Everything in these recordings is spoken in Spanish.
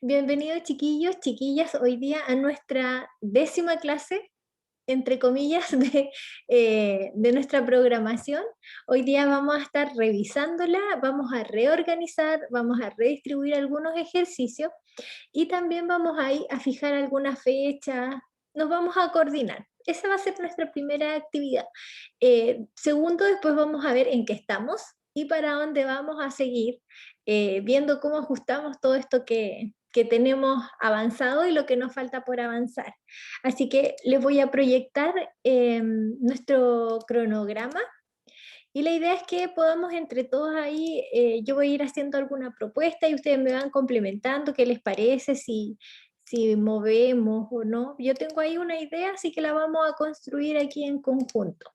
Bienvenidos chiquillos, chiquillas, hoy día a nuestra 10ª clase, entre comillas, de nuestra programación. Hoy día vamos a estar revisándola, vamos a reorganizar, vamos a redistribuir algunos ejercicios y también vamos a fijar alguna fecha, nos vamos a coordinar. Esa va a ser nuestra primera actividad. Segundo, después vamos a ver en qué estamos y para dónde vamos a seguir, viendo cómo ajustamos todo esto que tenemos avanzado y lo que nos falta por avanzar. Así que les voy a proyectar nuestro cronograma y la idea es que podamos entre todos ahí, yo voy a ir haciendo alguna propuesta y ustedes me van complementando qué les parece, si movemos o no. Yo tengo ahí una idea, así que la vamos a construir aquí en conjunto.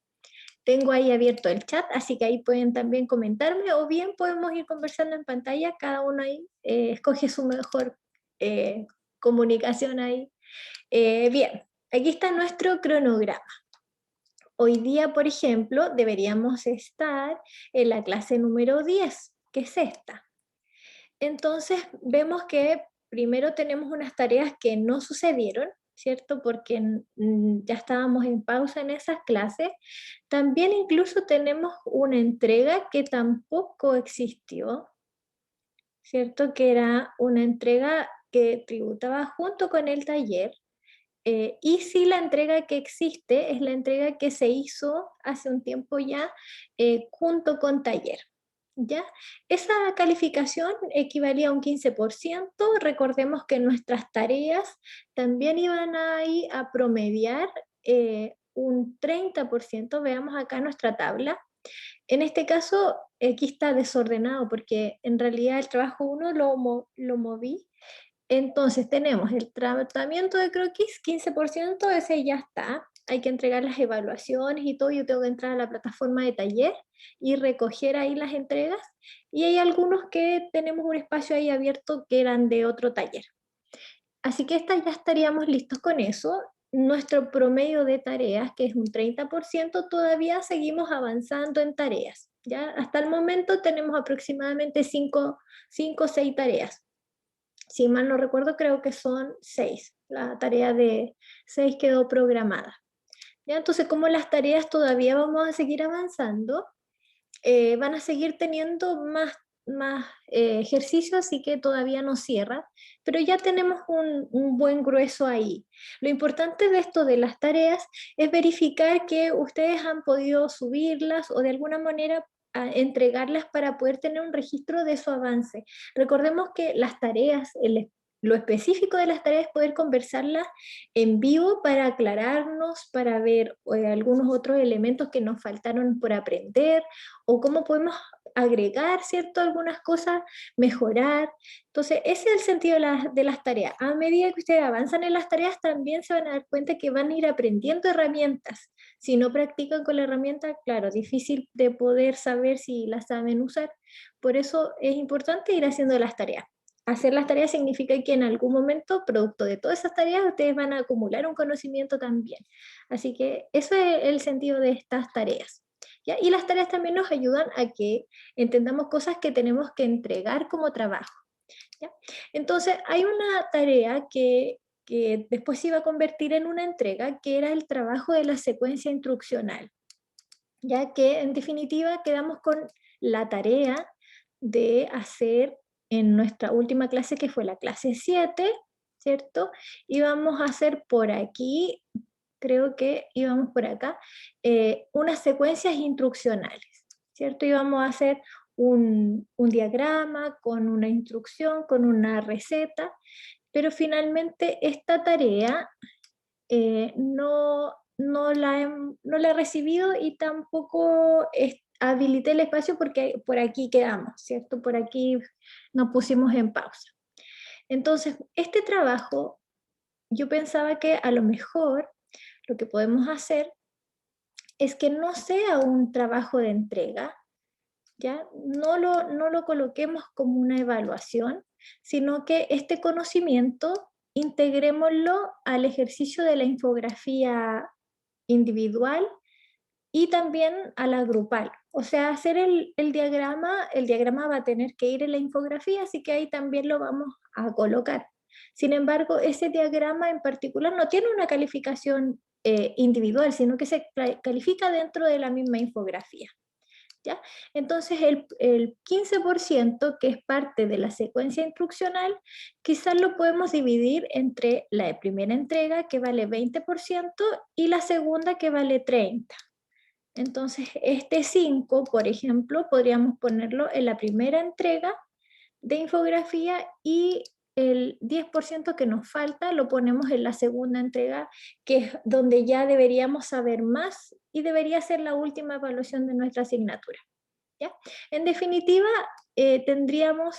Tengo ahí abierto el chat, así que ahí pueden también comentarme o bien podemos ir conversando en pantalla, cada uno ahí escoge su mejor comunicación ahí. Bien, aquí está nuestro cronograma. Hoy día, por ejemplo, deberíamos estar en la clase número 10, que es esta. Entonces, vemos que primero tenemos unas tareas que no sucedieron, ¿cierto? Porque ya estábamos en pausa en esas clases. También incluso tenemos una entrega que tampoco existió, ¿cierto? Que era una entrega que tributaba junto con el taller. Y sí, la entrega que existe es la entrega que se hizo hace un tiempo ya junto con taller. ¿Ya? Esa calificación equivalía a un 15%. Recordemos que nuestras tareas también iban ahí a promediar un 30%. Veamos acá nuestra tabla. En este caso, aquí está desordenado porque en realidad el trabajo 1 lo moví. Entonces tenemos el tratamiento de croquis, 15%, ese ya está. Hay que entregar las evaluaciones y todo. Yo tengo que entrar a la plataforma de taller y recoger ahí las entregas. Y hay algunos que tenemos un espacio ahí abierto que eran de otro taller. Así que esta ya estaríamos listos con eso. Nuestro promedio de tareas, que es un 30%, todavía seguimos avanzando en tareas. ¿Ya? Hasta el momento tenemos aproximadamente 5 o 6 tareas. Si mal no recuerdo, creo que son 6. La tarea de 6 quedó programada. ¿Ya? Entonces, como las tareas todavía vamos a seguir avanzando, van a seguir teniendo más ejercicios, así que todavía no cierra, pero ya tenemos un buen grueso ahí. Lo importante de esto de las tareas es verificar que ustedes han podido subirlas o de alguna manera entregarlas para poder tener un registro de su avance. Recordemos que las tareas, lo específico de las tareas es poder conversarlas en vivo para aclararnos, para ver algunos otros elementos que nos faltaron por aprender o cómo podemos agregar, ¿cierto? Algunas cosas, mejorar. Entonces, ese es el sentido de las tareas. A medida que ustedes avanzan en las tareas, también se van a dar cuenta que van a ir aprendiendo herramientas. Si no practican con la herramienta, claro, difícil de poder saber si las saben usar. Por eso es importante ir haciendo las tareas. Hacer las tareas significa que en algún momento, producto de todas esas tareas, ustedes van a acumular un conocimiento también. Así que eso es el sentido de estas tareas. ¿Ya? Y las tareas también nos ayudan a que entendamos cosas que tenemos que entregar como trabajo. ¿Ya? Entonces, hay una tarea que después se iba a convertir en una entrega, que era el trabajo de la secuencia instruccional, ya que en definitiva quedamos con la tarea de hacer en nuestra última clase, que fue la clase 7, ¿cierto? Y vamos a hacer por aquí, creo que íbamos por acá, unas secuencias instruccionales, ¿cierto? Y vamos a hacer un diagrama con una instrucción, con una receta, pero finalmente esta tarea no la he recibido y tampoco habilité el espacio porque por aquí quedamos, ¿cierto? Por aquí nos pusimos en pausa. Entonces, este trabajo, yo pensaba que a lo mejor lo que podemos hacer es que no sea un trabajo de entrega, ¿ya? No lo coloquemos como una evaluación, sino que este conocimiento integrémoslo al ejercicio de la infografía individual y también a la grupal. O sea, hacer el diagrama va a tener que ir en la infografía, así que ahí también lo vamos a colocar. Sin embargo, ese diagrama en particular no tiene una calificación individual, sino que se califica dentro de la misma infografía. ¿Ya? Entonces el 15%, que es parte de la secuencia instruccional, quizás lo podemos dividir entre la primera entrega, que vale 20%, y la segunda, que vale 30%. Entonces este 5, por ejemplo, podríamos ponerlo en la primera entrega de infografía, y el 10% que nos falta lo ponemos en la segunda entrega, que es donde ya deberíamos saber más y debería ser la última evaluación de nuestra asignatura. ¿Ya? En definitiva, tendríamos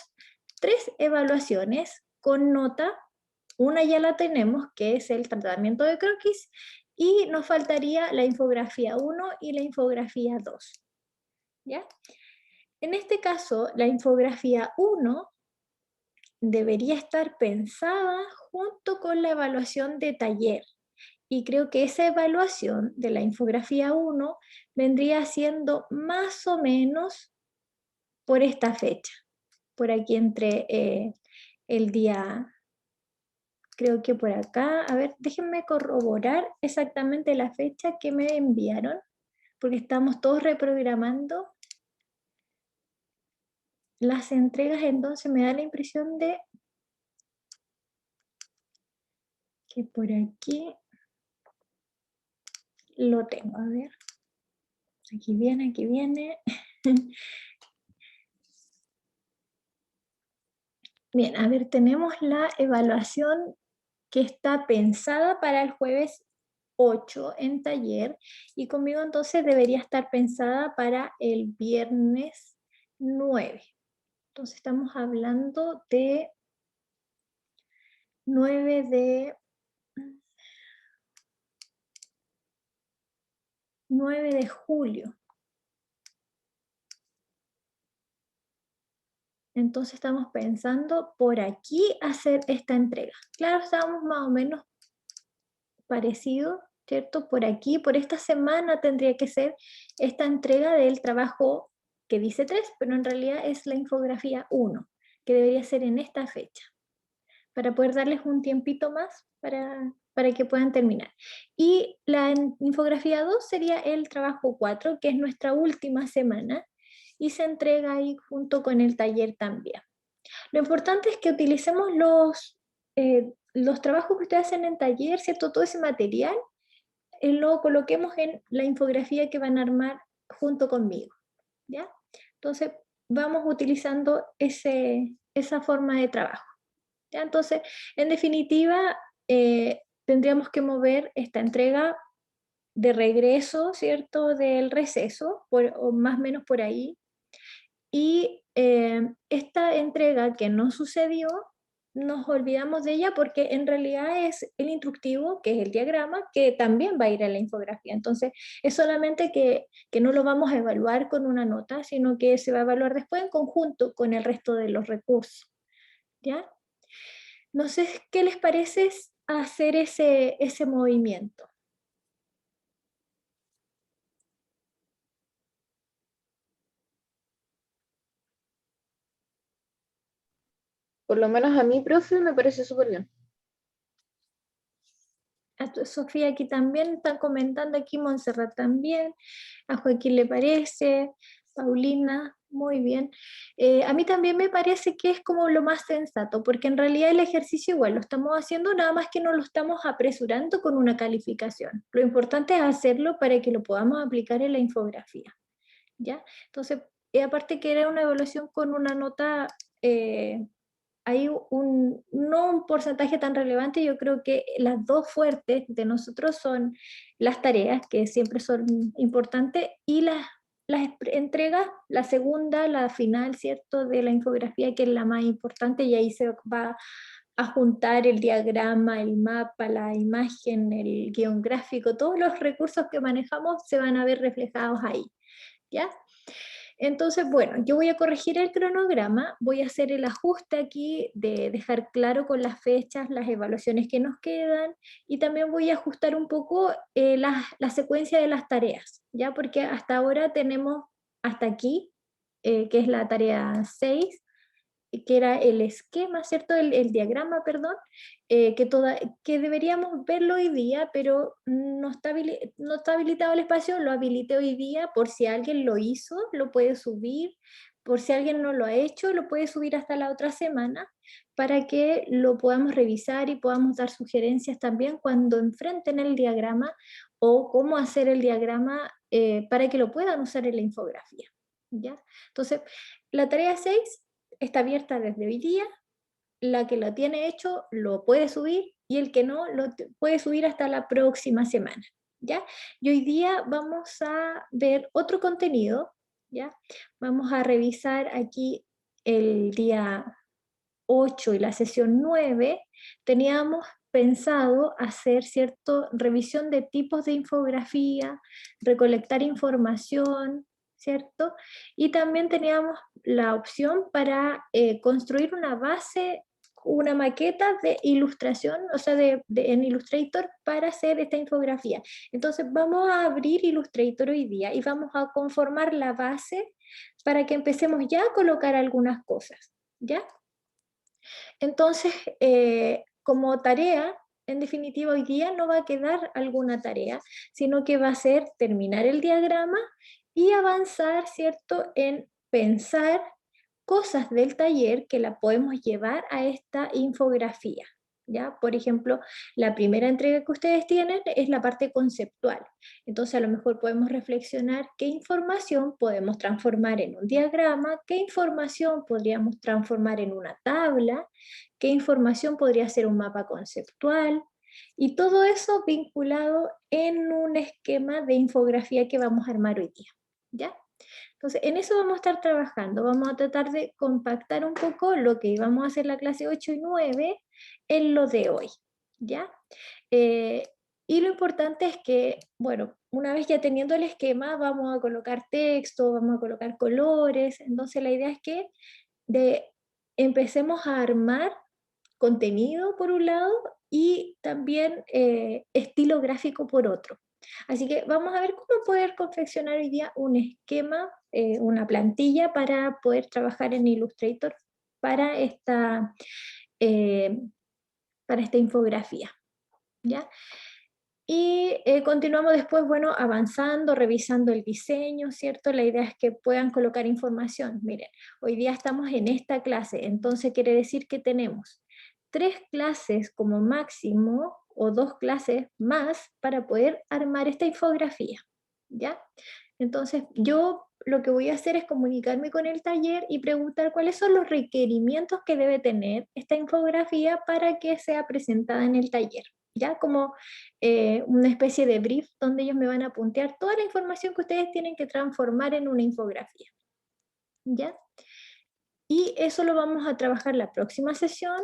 3 evaluaciones con nota. Una ya la tenemos, que es el tratamiento de croquis, y nos faltaría la infografía 1 y la infografía 2. ¿Ya? En este caso, la infografía 1 debería estar pensada junto con la evaluación de taller. Y creo que esa evaluación de la infografía 1 vendría siendo más o menos por esta fecha. Por aquí entre el día, creo que por acá, a ver, déjenme corroborar exactamente la fecha que me enviaron, porque estamos todos reprogramando las entregas, entonces me da la impresión de que por aquí lo tengo, a ver. Aquí viene, aquí viene. Bien, a ver, tenemos la evaluación que está pensada para el jueves 8 en taller, y conmigo entonces debería estar pensada para el viernes 9. Entonces estamos hablando de 9 de julio. Entonces estamos pensando por aquí hacer esta entrega. Claro, estábamos más o menos parecido, ¿cierto? Por aquí, por esta semana tendría que ser esta entrega del trabajo que dice 3, pero en realidad es la infografía 1, que debería ser en esta fecha, para poder darles un tiempito más para que puedan terminar. Y la infografía 2 sería el trabajo 4, que es nuestra última semana, y se entrega ahí junto con el taller también. Lo importante es que utilicemos los trabajos que ustedes hacen en taller, ¿cierto? Todo ese material, lo coloquemos en la infografía que van a armar junto conmigo, ¿ya? Entonces, vamos utilizando esa forma de trabajo, ¿ya? Entonces, en definitiva, tendríamos que mover esta entrega de regreso, ¿cierto? Del receso, o más o menos por ahí, y esta entrega que no sucedió, nos olvidamos de ella porque en realidad es el instructivo, que es el diagrama, que también va a ir a la infografía. Entonces, es solamente que no lo vamos a evaluar con una nota, sino que se va a evaluar después en conjunto con el resto de los recursos. ¿Ya? No sé qué les parece hacer ese movimiento. Por lo menos a mí, profe, me parece súper bien. A Sofía aquí también están comentando, aquí Montserrat también, a Joaquín le parece, Paulina, muy bien. A mí también me parece que es como lo más sensato, porque en realidad el ejercicio igual lo estamos haciendo, nada más que no lo estamos apresurando con una calificación. Lo importante es hacerlo para que lo podamos aplicar en la infografía, ¿ya? Entonces, aparte que era una evaluación con una nota... hay no un porcentaje tan relevante. Yo creo que las dos fuertes de nosotros son las tareas, que siempre son importantes, y las entregas, la segunda, la final, ¿cierto?, de la infografía, que es la más importante, y ahí se va a juntar el diagrama, el mapa, la imagen, el guión gráfico, todos los recursos que manejamos se van a ver reflejados ahí, ¿ya? Entonces, bueno, yo voy a corregir el cronograma, voy a hacer el ajuste aquí de dejar claro con las fechas las evaluaciones que nos quedan, y también voy a ajustar un poco la secuencia de las tareas, ¿ya? Porque hasta ahora tenemos hasta aquí, que es la tarea 6, que era el esquema, ¿cierto? El diagrama, perdón, que deberíamos verlo hoy día, pero no está habilitado el espacio, lo habilité hoy día por si alguien lo hizo, lo puede subir, por si alguien no lo ha hecho, lo puede subir hasta la otra semana para que lo podamos revisar y podamos dar sugerencias también cuando enfrenten el diagrama o cómo hacer el diagrama para que lo puedan usar en la infografía. ¿Ya? Entonces, la tarea 6 está abierta desde hoy día, la que lo tiene hecho lo puede subir y el que no lo puede subir hasta la próxima semana, ¿ya? Y hoy día vamos a ver otro contenido, ¿ya? Vamos a revisar aquí el día 8 y la sesión 9, teníamos pensado hacer cierto revisión de tipos de infografía, recolectar información, ¿cierto? Y también teníamos la opción para construir una base, una maqueta de ilustración, o sea, en Illustrator para hacer esta infografía. Entonces vamos a abrir Illustrator hoy día y vamos a conformar la base para que empecemos ya a colocar algunas cosas, ¿ya? Entonces, como tarea, en definitiva, hoy día no va a quedar alguna tarea, sino que va a ser terminar el diagrama y avanzar, ¿cierto?, en pensar cosas del taller que la podemos llevar a esta infografía. ¿Ya? Por ejemplo, la primera entrega que ustedes tienen es la parte conceptual. Entonces, a lo mejor podemos reflexionar qué información podemos transformar en un diagrama, qué información podríamos transformar en una tabla, qué información podría ser un mapa conceptual, y todo eso vinculado en un esquema de infografía que vamos a armar hoy día. ¿Ya? Entonces, en eso vamos a estar trabajando. Vamos a tratar de compactar un poco lo que íbamos a hacer la clase 8 y 9 en lo de hoy, ¿ya? Eh, y lo importante es que, bueno, una vez ya teniendo el esquema, vamos a colocar texto, vamos a colocar colores. Entonces, la idea es que empecemos a armar contenido por un lado y también estilo gráfico por otro. Así que vamos a ver cómo poder confeccionar hoy día un esquema, una plantilla para poder trabajar en Illustrator para eh, para esta infografía. ¿Ya? Y continuamos después, bueno, avanzando, revisando el diseño, ¿cierto? La idea es que puedan colocar información. Miren, hoy día estamos en esta clase, entonces quiere decir que tenemos 3 clases como máximo o 2 clases más para poder armar esta infografía, ¿ya? Entonces yo lo que voy a hacer es comunicarme con el taller y preguntar cuáles son los requerimientos que debe tener esta infografía para que sea presentada en el taller, ¿ya? Como una especie de brief donde ellos me van a puntear toda la información que ustedes tienen que transformar en una infografía, ¿ya? Y eso lo vamos a trabajar la próxima sesión,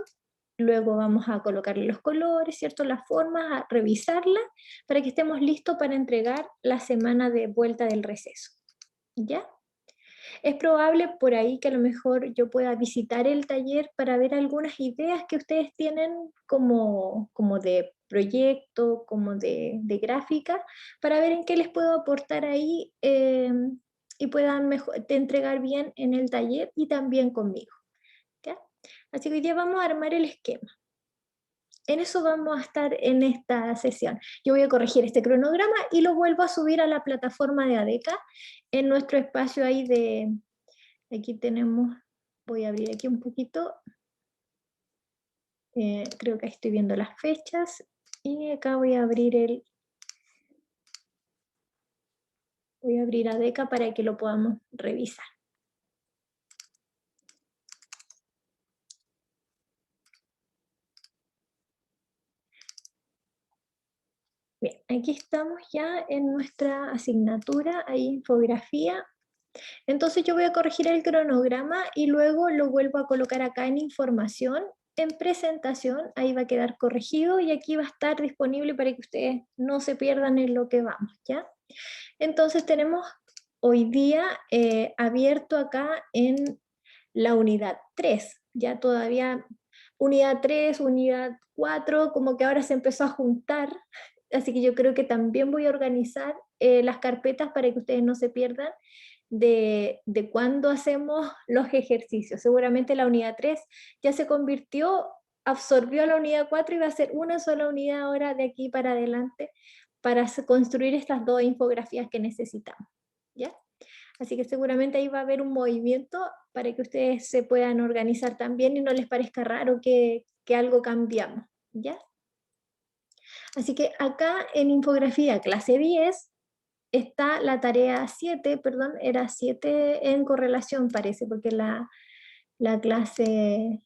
luego vamos a colocarle los colores, ¿cierto? Las formas, a revisarla para que estemos listos para entregar la semana de vuelta del receso, ¿ya? Es probable por ahí que a lo mejor yo pueda visitar el taller para ver algunas ideas que ustedes tienen como de proyecto, como de gráfica, para ver en qué les puedo aportar ahí y puedan entregar bien en el taller y también conmigo. ¿Ya? Así que hoy día vamos a armar el esquema. En eso vamos a estar en esta sesión. Yo voy a corregir este cronograma y lo vuelvo a subir a la plataforma de ADECA en nuestro espacio ahí de, aquí tenemos, voy a abrir aquí un poquito, creo que ahí estoy viendo las fechas, y acá voy a abrir ADECA para que lo podamos revisar. Bien, aquí estamos ya en nuestra asignatura, ahí infografía. Entonces yo voy a corregir el cronograma y luego lo vuelvo a colocar acá en información, en presentación, ahí va a quedar corregido y aquí va a estar disponible para que ustedes no se pierdan en lo que vamos, ¿ya? Entonces tenemos hoy día abierto acá en la unidad 3, ya todavía unidad 3, unidad 4, como que ahora se empezó a juntar, así que yo creo que también voy a organizar las carpetas para que ustedes no se pierdan de cuándo hacemos los ejercicios. Seguramente la unidad 3 ya se convirtió, absorbió a la unidad 4 y va a ser una sola unidad ahora de aquí para adelante para construir estas dos infografías que necesitamos, ¿ya? Así que seguramente ahí va a haber un movimiento para que ustedes se puedan organizar también y no les parezca raro que algo cambiamos, ¿ya? Así que acá en infografía clase 10 está la tarea 7, perdón, era 7 en correlación parece, porque la clase,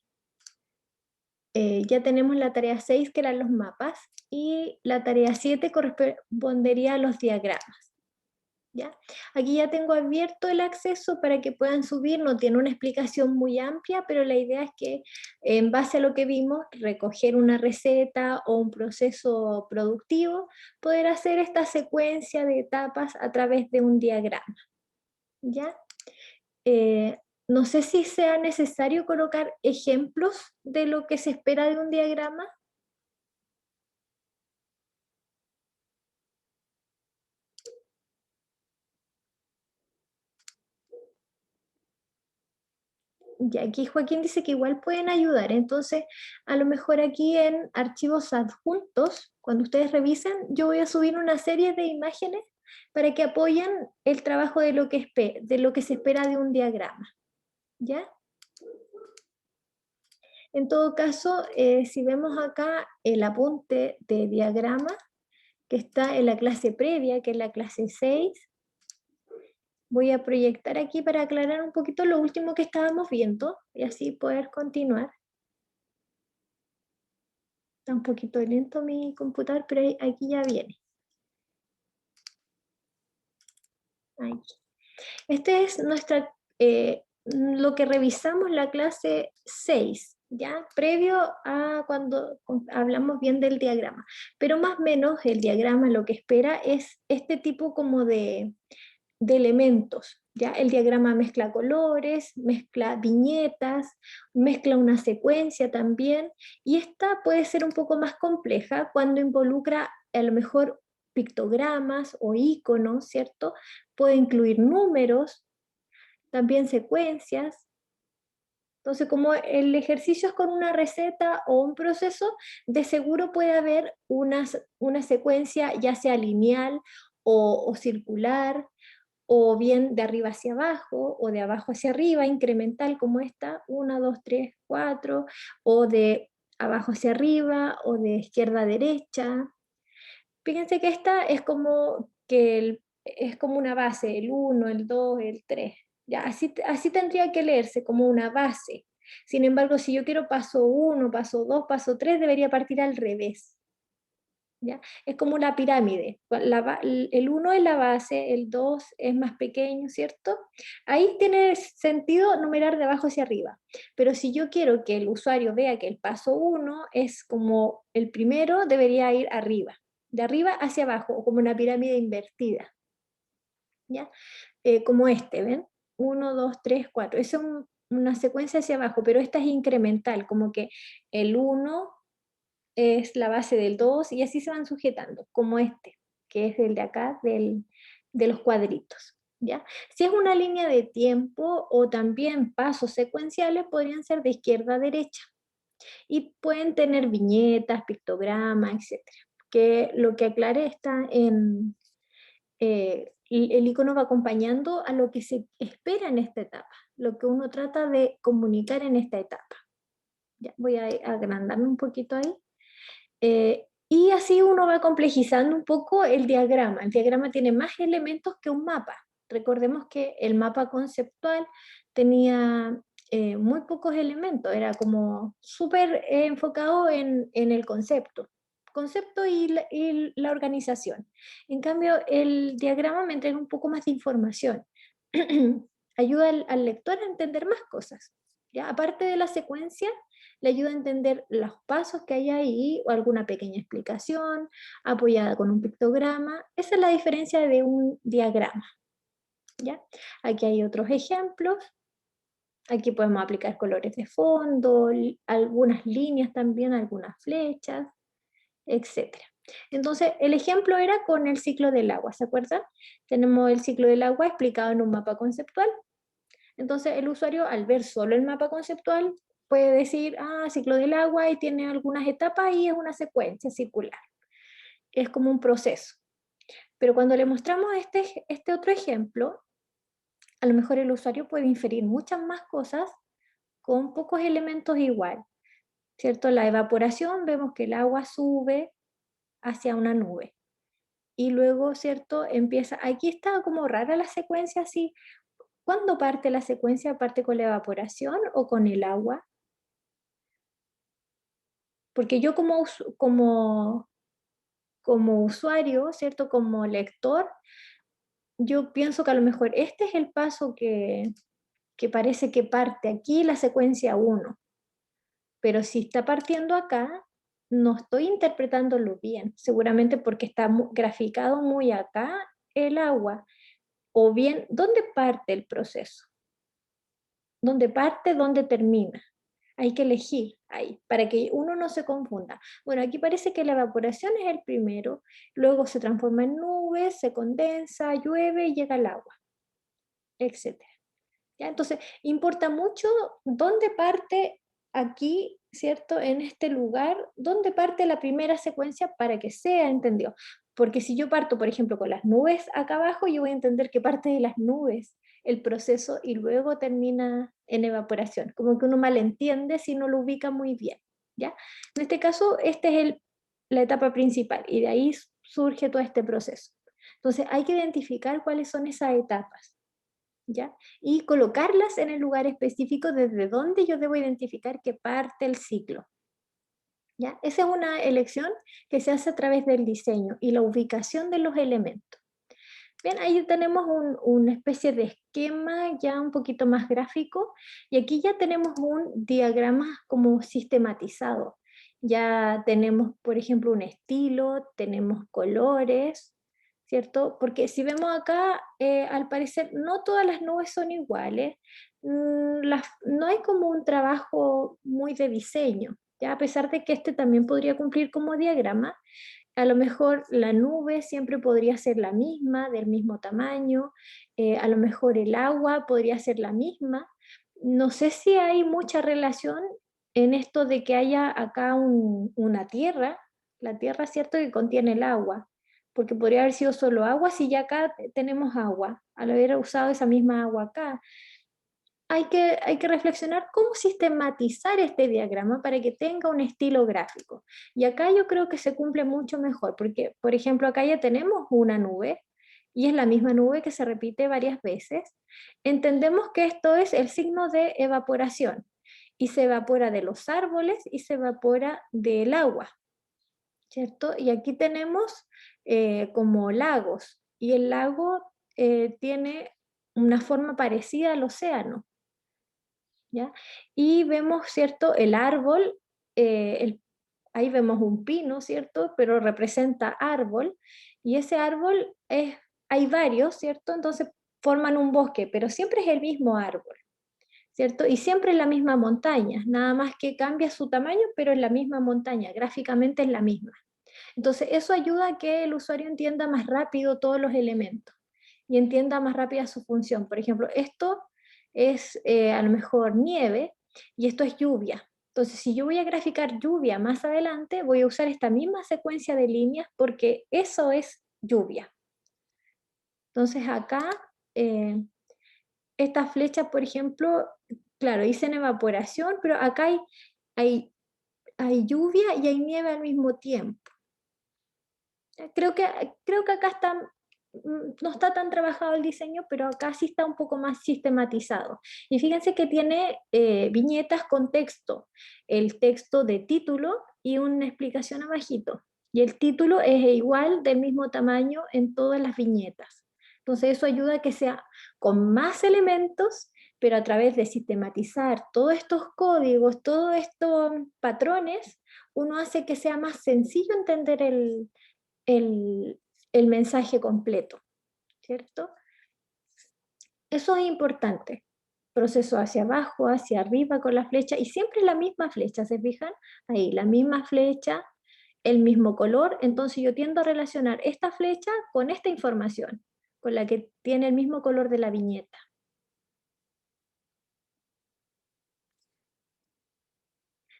ya tenemos la tarea 6 que eran los mapas, y la tarea 7 correspondería a los diagramas. ¿Ya? Aquí ya tengo abierto el acceso para que puedan subir, no tiene una explicación muy amplia, pero la idea es que en base a lo que vimos, recoger una receta o un proceso productivo, poder hacer esta secuencia de etapas a través de un diagrama. ¿Ya? No sé si sea necesario colocar ejemplos de lo que se espera de un diagrama. Y aquí Joaquín dice que igual pueden ayudar, entonces a lo mejor aquí en archivos adjuntos, cuando ustedes revisen, yo voy a subir una serie de imágenes para que apoyen el trabajo de lo que se espera de un diagrama, ¿ya? En todo caso, si vemos acá el apunte de diagrama que está en la clase previa, que es la clase 6, voy a proyectar aquí para aclarar un poquito lo último que estábamos viendo y así poder continuar. Está un poquito lento mi computador, pero aquí ya viene. Aquí. Este es lo que revisamos la clase 6, ¿ya? Previo a cuando hablamos bien del diagrama. Pero más o menos el diagrama lo que espera es este tipo como de elementos, ¿ya? El diagrama mezcla colores, mezcla viñetas, mezcla una secuencia también, y esta puede ser un poco más compleja cuando involucra a lo mejor pictogramas o iconos, ¿cierto? Puede incluir números, también secuencias. Entonces, como el ejercicio es con una receta o un proceso, de seguro puede haber una secuencia ya sea lineal o circular, o bien de arriba hacia abajo, o de abajo hacia arriba, incremental como esta, 1, 2, 3, 4, o de abajo hacia arriba, o de izquierda a derecha. Fíjense que esta es como es como una base, el 1, el 2, el 3. Ya, así tendría que leerse como una base. Sin embargo, si yo quiero paso 1, paso 2, paso 3, debería partir al revés. ¿Ya? Es como una pirámide. El 1 es la base, el 2 es más pequeño, ¿cierto? Ahí tiene sentido numerar de abajo hacia arriba. Pero si yo quiero que el usuario vea que el paso 1 es como el primero, debería ir arriba, de arriba hacia abajo, o como una pirámide invertida. ¿Ya? Como este, ¿ven? 1, 2, 3, 4. Esa es una secuencia hacia abajo, pero esta es incremental, como que el 1 es la base del 2 y así se van sujetando, como este, que es el de acá, de los cuadritos. ¿Ya? Si es una línea de tiempo o también pasos secuenciales, podrían ser de izquierda a derecha y pueden tener viñetas, pictogramas, etcétera. Que lo que aclaré está en, el icono va acompañando a lo que se espera en esta etapa, lo que uno trata de comunicar en esta etapa. Ya, voy a agrandarme un poquito ahí. Y así uno va complejizando un poco el diagrama. El diagrama tiene más elementos que un mapa. Recordemos que el mapa conceptual tenía muy pocos elementos, era como súper enfocado en el concepto y la organización. En cambio, el diagrama me entrega un poco más de información. Ayuda al lector a entender más cosas. ¿Ya? Aparte de la secuencia, le ayuda a entender los pasos que hay ahí o alguna pequeña explicación apoyada con un pictograma. Esa es la diferencia de un diagrama. ¿Ya? Aquí hay otros ejemplos. Aquí podemos aplicar colores de fondo, algunas líneas también, algunas flechas, etc. Entonces, el ejemplo era con el ciclo del agua, ¿se acuerdan? Tenemos el ciclo del agua explicado en un mapa conceptual. Entonces, el usuario, al ver solo el mapa conceptual, puede decir, ah, ciclo del agua y tiene algunas etapas y es una secuencia circular. Es como un proceso. Pero cuando le mostramos este otro ejemplo, a lo mejor el usuario puede inferir muchas más cosas con pocos elementos igual, ¿cierto? La evaporación, vemos que el agua sube hacia una nube. Y luego, ¿cierto? Empieza, aquí está como rara la secuencia así. ¿Cuándo parte la secuencia? ¿Parte con la evaporación o con el agua? Porque yo como usuario, ¿cierto? Como lector, yo pienso que a lo mejor este es el paso que parece que parte aquí la secuencia uno, pero si está partiendo acá, no estoy interpretándolo bien, seguramente porque está graficado muy acá el agua, o bien, ¿dónde parte el proceso? ¿Dónde parte, dónde termina? Hay que elegir ahí, para que uno no se confunda. Bueno, aquí parece que la evaporación es el primero, luego se transforma en nubes, se condensa, llueve y llega el agua, etcétera. ¿Ya? Entonces, importa mucho dónde parte aquí, ¿cierto? En este lugar, dónde parte la primera secuencia para que sea entendido. Porque si yo parto, por ejemplo, con las nubes acá abajo, yo voy a entender que parte de las nubes el proceso y luego termina en evaporación. Como que uno malentiende si no lo ubica muy bien, ¿ya? En este caso, esta es la etapa principal y de ahí surge todo este proceso. Entonces, hay que identificar cuáles son esas etapas. ¿Ya? Y colocarlas en el lugar específico desde donde yo debo identificar que parte el ciclo. ¿Ya? Esa es una elección que se hace a través del diseño y la ubicación de los elementos. Bien, ahí tenemos una especie de esquema ya un poquito más gráfico y aquí ya tenemos un diagrama como sistematizado. Ya tenemos, por ejemplo, un estilo, tenemos colores, ¿cierto? Porque si vemos acá, al parecer no todas las nubes son iguales, no hay como un trabajo muy de diseño, ¿ya? A pesar de que este también podría cumplir como diagrama, a lo mejor la nube siempre podría ser la misma, del mismo tamaño, a lo mejor el agua podría ser la misma. No sé si hay mucha relación en esto de que haya acá una tierra, la tierra, ¿cierto?, que contiene el agua, porque podría haber sido solo agua si ya acá tenemos agua, al haber usado esa misma agua acá. Hay que reflexionar cómo sistematizar este diagrama para que tenga un estilo gráfico. Y acá yo creo que se cumple mucho mejor, porque, por ejemplo, acá ya tenemos una nube, y es la misma nube que se repite varias veces. Entendemos que esto es el signo de evaporación, y se evapora de los árboles y se evapora del agua, ¿cierto? Y aquí tenemos como lagos, y el lago tiene una forma parecida al océano. ¿Ya? Y vemos, ¿cierto? El árbol, ahí vemos un pino, ¿cierto? Pero representa árbol, y ese árbol hay varios, ¿cierto? Entonces forman un bosque, pero siempre es el mismo árbol, ¿cierto? Y siempre es la misma montaña, nada más que cambia su tamaño, pero es la misma montaña, gráficamente es la misma. Entonces eso ayuda a que el usuario entienda más rápido todos los elementos y entienda más rápida su función. Por ejemplo, esto es a lo mejor nieve y esto es lluvia. Entonces, si yo voy a graficar lluvia más adelante, voy a usar esta misma secuencia de líneas porque eso es lluvia. Entonces, acá, esta flecha, por ejemplo, claro, dicen evaporación, pero acá hay, hay lluvia y hay nieve al mismo tiempo. Creo que acá no está tan trabajado el diseño, pero acá sí está un poco más sistematizado. Y fíjense que tiene viñetas con texto, el texto de título y una explicación abajito. Y el título es igual, del mismo tamaño en todas las viñetas. Entonces eso ayuda a que sea con más elementos, pero a través de sistematizar todos estos códigos, todos estos patrones, uno hace que sea más sencillo entender el, el mensaje completo, ¿cierto? Eso es importante. Proceso hacia abajo, hacia arriba con la flecha, y siempre la misma flecha, ¿se fijan? Ahí, la misma flecha, el mismo color, entonces yo tiendo a relacionar esta flecha con esta información, con la que tiene el mismo color de la viñeta.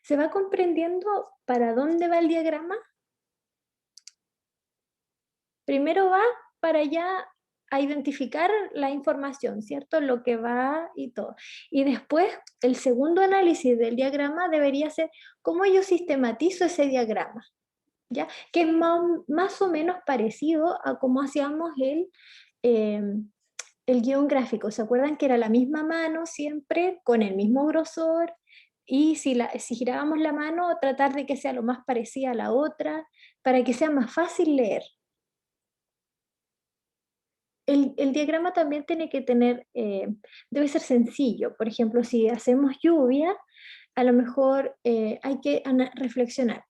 ¿Se va comprendiendo para dónde va el diagrama? Primero va para allá a identificar la información, ¿cierto? Lo que va y todo. Y después, el segundo análisis del diagrama debería ser cómo yo sistematizo ese diagrama, ¿ya? Que es más o menos parecido a cómo hacíamos eh, el guión gráfico. ¿Se acuerdan que era la misma mano siempre, con el mismo grosor? Y si girábamos la mano, tratar de que sea lo más parecida a la otra, para que sea más fácil leer. El diagrama también tiene que tener, debe ser sencillo. Por ejemplo, si hacemos lluvia, a lo mejor hay que reflexionar.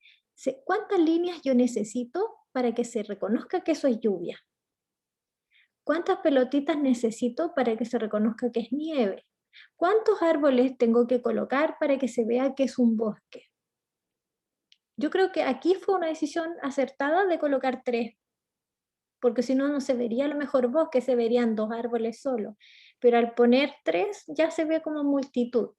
¿Cuántas líneas yo necesito para que se reconozca que eso es lluvia? ¿Cuántas pelotitas necesito para que se reconozca que es nieve? ¿Cuántos árboles tengo que colocar para que se vea que es un bosque? Yo creo que aquí fue una decisión acertada de colocar 3, porque si no, no se vería a lo mejor bosque, se verían 2 árboles solo. Pero al poner 3 ya se ve como multitud.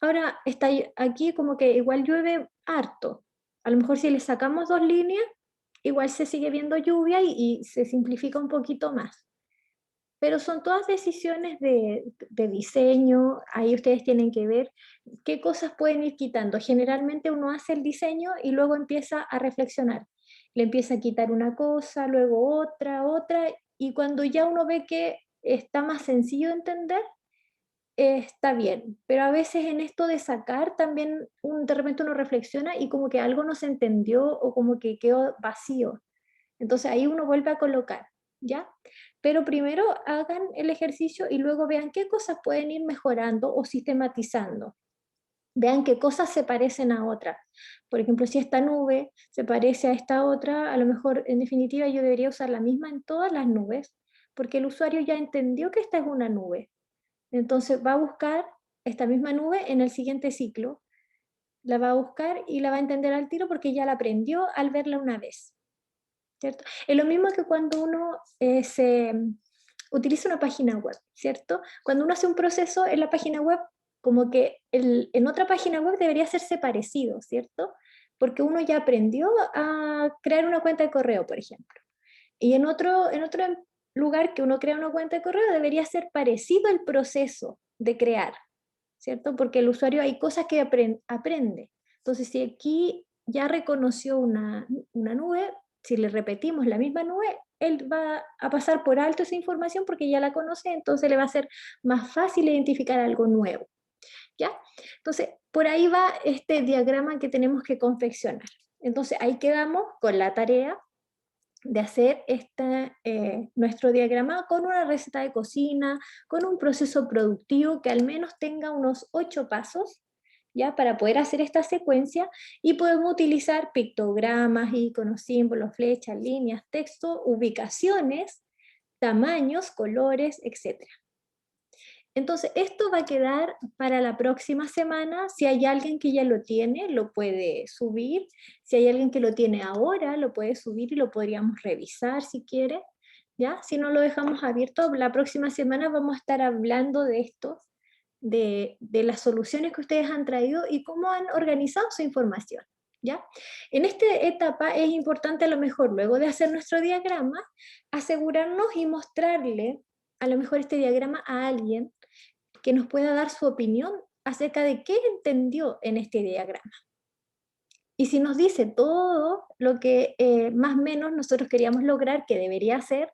Ahora está aquí como que igual llueve harto. A lo mejor si le sacamos 2 líneas, igual se sigue viendo lluvia y se simplifica un poquito más. Pero son todas decisiones de diseño, ahí ustedes tienen que ver qué cosas pueden ir quitando. Generalmente uno hace el diseño y luego empieza a reflexionar. Le empieza a quitar una cosa, luego otra, y cuando ya uno ve que está más sencillo de entender, está bien. Pero a veces en esto de sacar también de repente uno reflexiona y como que algo no se entendió o como que quedó vacío. Entonces ahí uno vuelve a colocar, ¿ya? Pero primero hagan el ejercicio y luego vean qué cosas pueden ir mejorando o sistematizando. Vean qué cosas se parecen a otras. Por ejemplo, si esta nube se parece a esta otra, a lo mejor en definitiva yo debería usar la misma en todas las nubes, porque el usuario ya entendió que esta es una nube. Entonces va a buscar esta misma nube en el siguiente ciclo, la va a buscar y la va a entender al tiro porque ya la aprendió al verla una vez. ¿Cierto? Es lo mismo que cuando uno utiliza una página web, ¿cierto? Cuando uno hace un proceso en la página web, como que en otra página web debería hacerse parecido, ¿cierto? Porque uno ya aprendió a crear una cuenta de correo, por ejemplo. Y en otro lugar que uno crea una cuenta de correo debería ser parecido el proceso de crear, ¿cierto? Porque el usuario hay cosas que aprende. Entonces, si aquí ya reconoció una nube, si le repetimos la misma nube, él va a pasar por alto esa información porque ya la conoce, entonces le va a ser más fácil identificar algo nuevo, ¿ya? Entonces, por ahí va este diagrama que tenemos que confeccionar. Entonces, ahí quedamos con la tarea de hacer nuestro diagrama con una receta de cocina, con un proceso productivo que al menos tenga unos 8 pasos, ¿ya? Para poder hacer esta secuencia, y podemos utilizar pictogramas, iconos, símbolos, flechas, líneas, texto, ubicaciones, tamaños, colores, etc. Entonces, esto va a quedar para la próxima semana. Si hay alguien que ya lo tiene, lo puede subir. Si hay alguien que lo tiene ahora, lo puede subir y lo podríamos revisar si quiere. ¿Ya? Si no, lo dejamos abierto. La próxima semana vamos a estar hablando de esto, de las soluciones que ustedes han traído y cómo han organizado su información. ¿Ya? En esta etapa es importante, a lo mejor luego de hacer nuestro diagrama, asegurarnos y mostrarle a lo mejor este diagrama a alguien que nos pueda dar su opinión acerca de qué entendió en este diagrama. Y si nos dice todo lo que más o menos nosotros queríamos lograr que debería ser,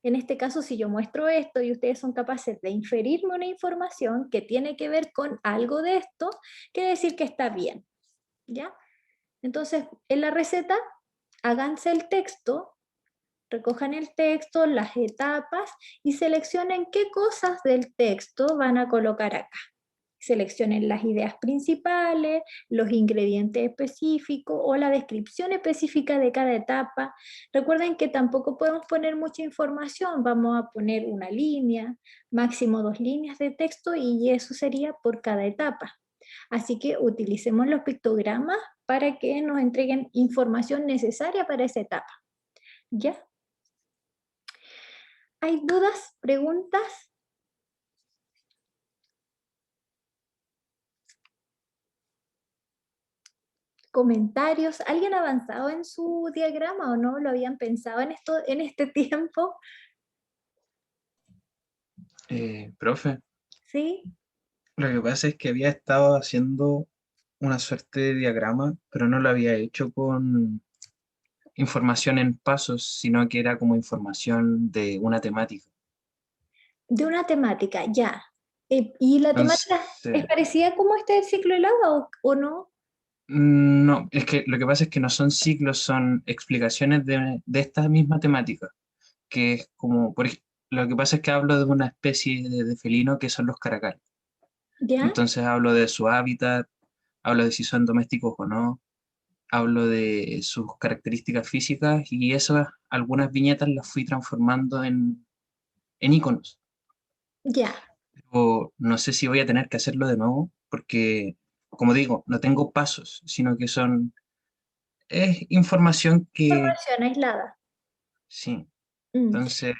en este caso, si yo muestro esto y ustedes son capaces de inferirme una información que tiene que ver con algo de esto, quiere decir que está bien, ¿ya? Entonces, en la receta, háganse el texto, recojan el texto, las etapas y seleccionen qué cosas del texto van a colocar acá. Seleccionen las ideas principales, los ingredientes específicos o la descripción específica de cada etapa. Recuerden que tampoco podemos poner mucha información, vamos a poner una línea, máximo 2 líneas de texto y eso sería por cada etapa. Así que utilicemos los pictogramas para que nos entreguen información necesaria para esa etapa. ¿Ya? ¿Hay dudas, preguntas? ¿Comentarios? ¿Alguien ha avanzado en su diagrama o no? ¿Lo habían pensado en esto en este tiempo? Profe, ¿Sí? lo que pasa es que había estado haciendo una suerte de diagrama, pero no lo había hecho con información en pasos, sino que era como información de una temática. De una temática, ya. ¿Y la temática es Entonces, parecida como este del ciclo del agua o no? no, es que lo que pasa es que no son ciclos, son explicaciones de esta misma temática, que es como, lo que pasa es que hablo de una especie de felino que son los caracales. ¿Ya? Entonces hablo de su hábitat, hablo de si son domésticos o no, hablo de sus características físicas y esas, algunas viñetas las fui transformando en iconos. Ya. O no sé si voy a tener que hacerlo de nuevo, porque, como digo, no tengo pasos, sino que es información que, Información aislada. sí, Mm. entonces,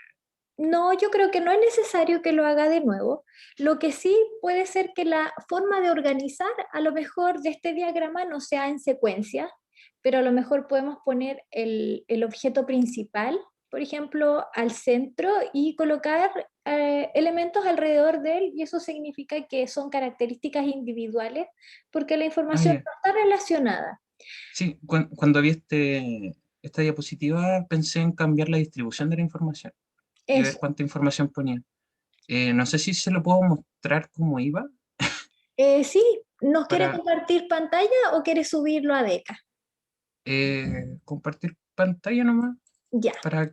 No, yo creo que no es necesario que lo haga de nuevo. Lo que sí puede ser que la forma de organizar a lo mejor de este diagrama no sea en secuencia, pero a lo mejor podemos poner el objeto principal, por ejemplo, al centro y colocar elementos alrededor de él, y eso significa que son características individuales porque la información ya. no está relacionada. Sí, cuando vi esta diapositiva pensé en cambiar la distribución de la información y ver Eso. cuánta información ponía. No sé si se lo puedo mostrar cómo iba Sí, ¿nos quiere para compartir pantalla o quiere subirlo a Deca? compartir pantalla nomás, Ya, para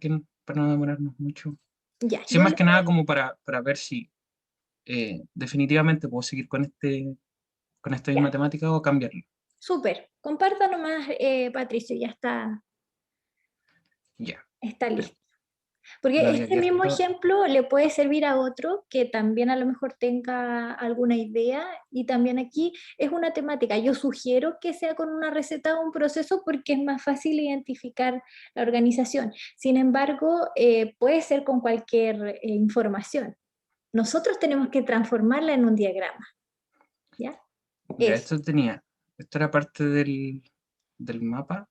no demorarnos mucho. ya. Sí, Yo más le que voy nada como para ver si definitivamente puedo seguir con esta misma ya, temática o cambiarlo. súper. Comparta nomás, Patricio, ya Ya, está pero listo. lo Porque había este mismo abierto. ejemplo le puede servir a otro que también a lo mejor tenga alguna idea, y también aquí es una temática. Yo sugiero que sea con una receta o un proceso porque es más fácil identificar la organización. Sin embargo, puede ser con cualquier información. Nosotros tenemos que transformarla en un diagrama, ¿ya? Ya, Eso. esto era parte del mapa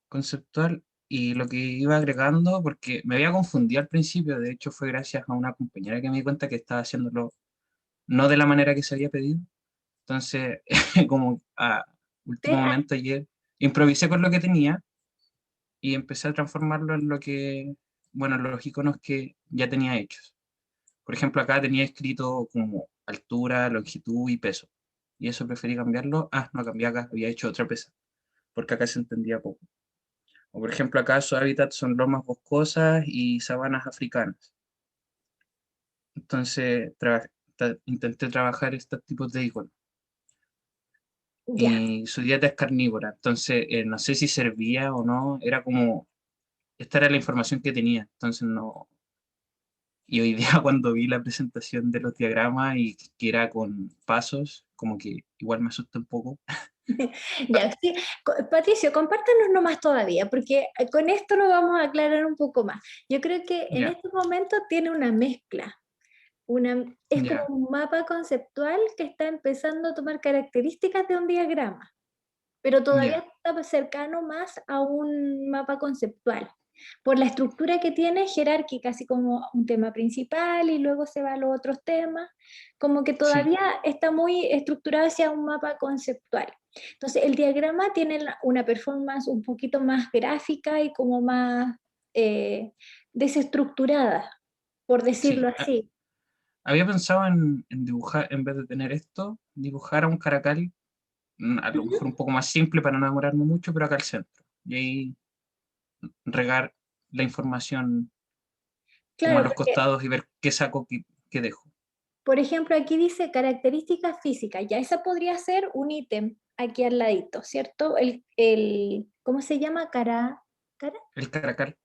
conceptual y lo que iba agregando, porque me había confundido al principio, de hecho fue gracias a una compañera que me di cuenta que estaba haciéndolo no de la manera que se había pedido. Entonces, como a último Ah, momento ayer, improvisé con lo que tenía y empecé a transformarlo en bueno, en los iconos que ya tenía hechos. Por ejemplo, acá tenía escrito como altura, longitud y peso. Y eso preferí cambiarlo. Ah, no cambié acá, había hecho otra pesa, porque acá se entendía poco. O por ejemplo, acá su hábitat son lomas boscosas y sabanas africanas. Entonces, intenté trabajar estos tipos de iconos. ya. Y su dieta es carnívora. Entonces, no sé si servía o no. Era como, esta era la información que tenía. Entonces, no. Y hoy día cuando vi la presentación de los diagramas y que era con pasos, como que igual me asusté un poco. Ya, sí. Patricio, compártanos nomás todavía, porque con esto lo vamos a aclarar un poco más. Yo creo que en Ya, este momento tiene una mezcla. Es como ya, un mapa conceptual que está empezando a tomar características de un diagrama, pero todavía ya, está cercano más a un mapa conceptual, por la estructura que tiene jerárquica, así como un tema principal y luego se va a los otros temas, como que sí, todavía está muy estructurado hacia un mapa conceptual. Entonces, el diagrama tiene una performance un poquito más gráfica y como más desestructurada, por sí. decirlo así. Había pensado en dibujar, en vez de tener esto, dibujar a un caracal, a lo Ujú. mejor un poco más simple para no demorarme mucho, pero acá al centro. Y ahí regar la información como a Claro, los porque costados y ver qué saco, qué dejo. por ejemplo, aquí dice características físicas, ya esa podría ser un ítem aquí al ladito, ¿cierto? ¿Cómo se llama? El caracal,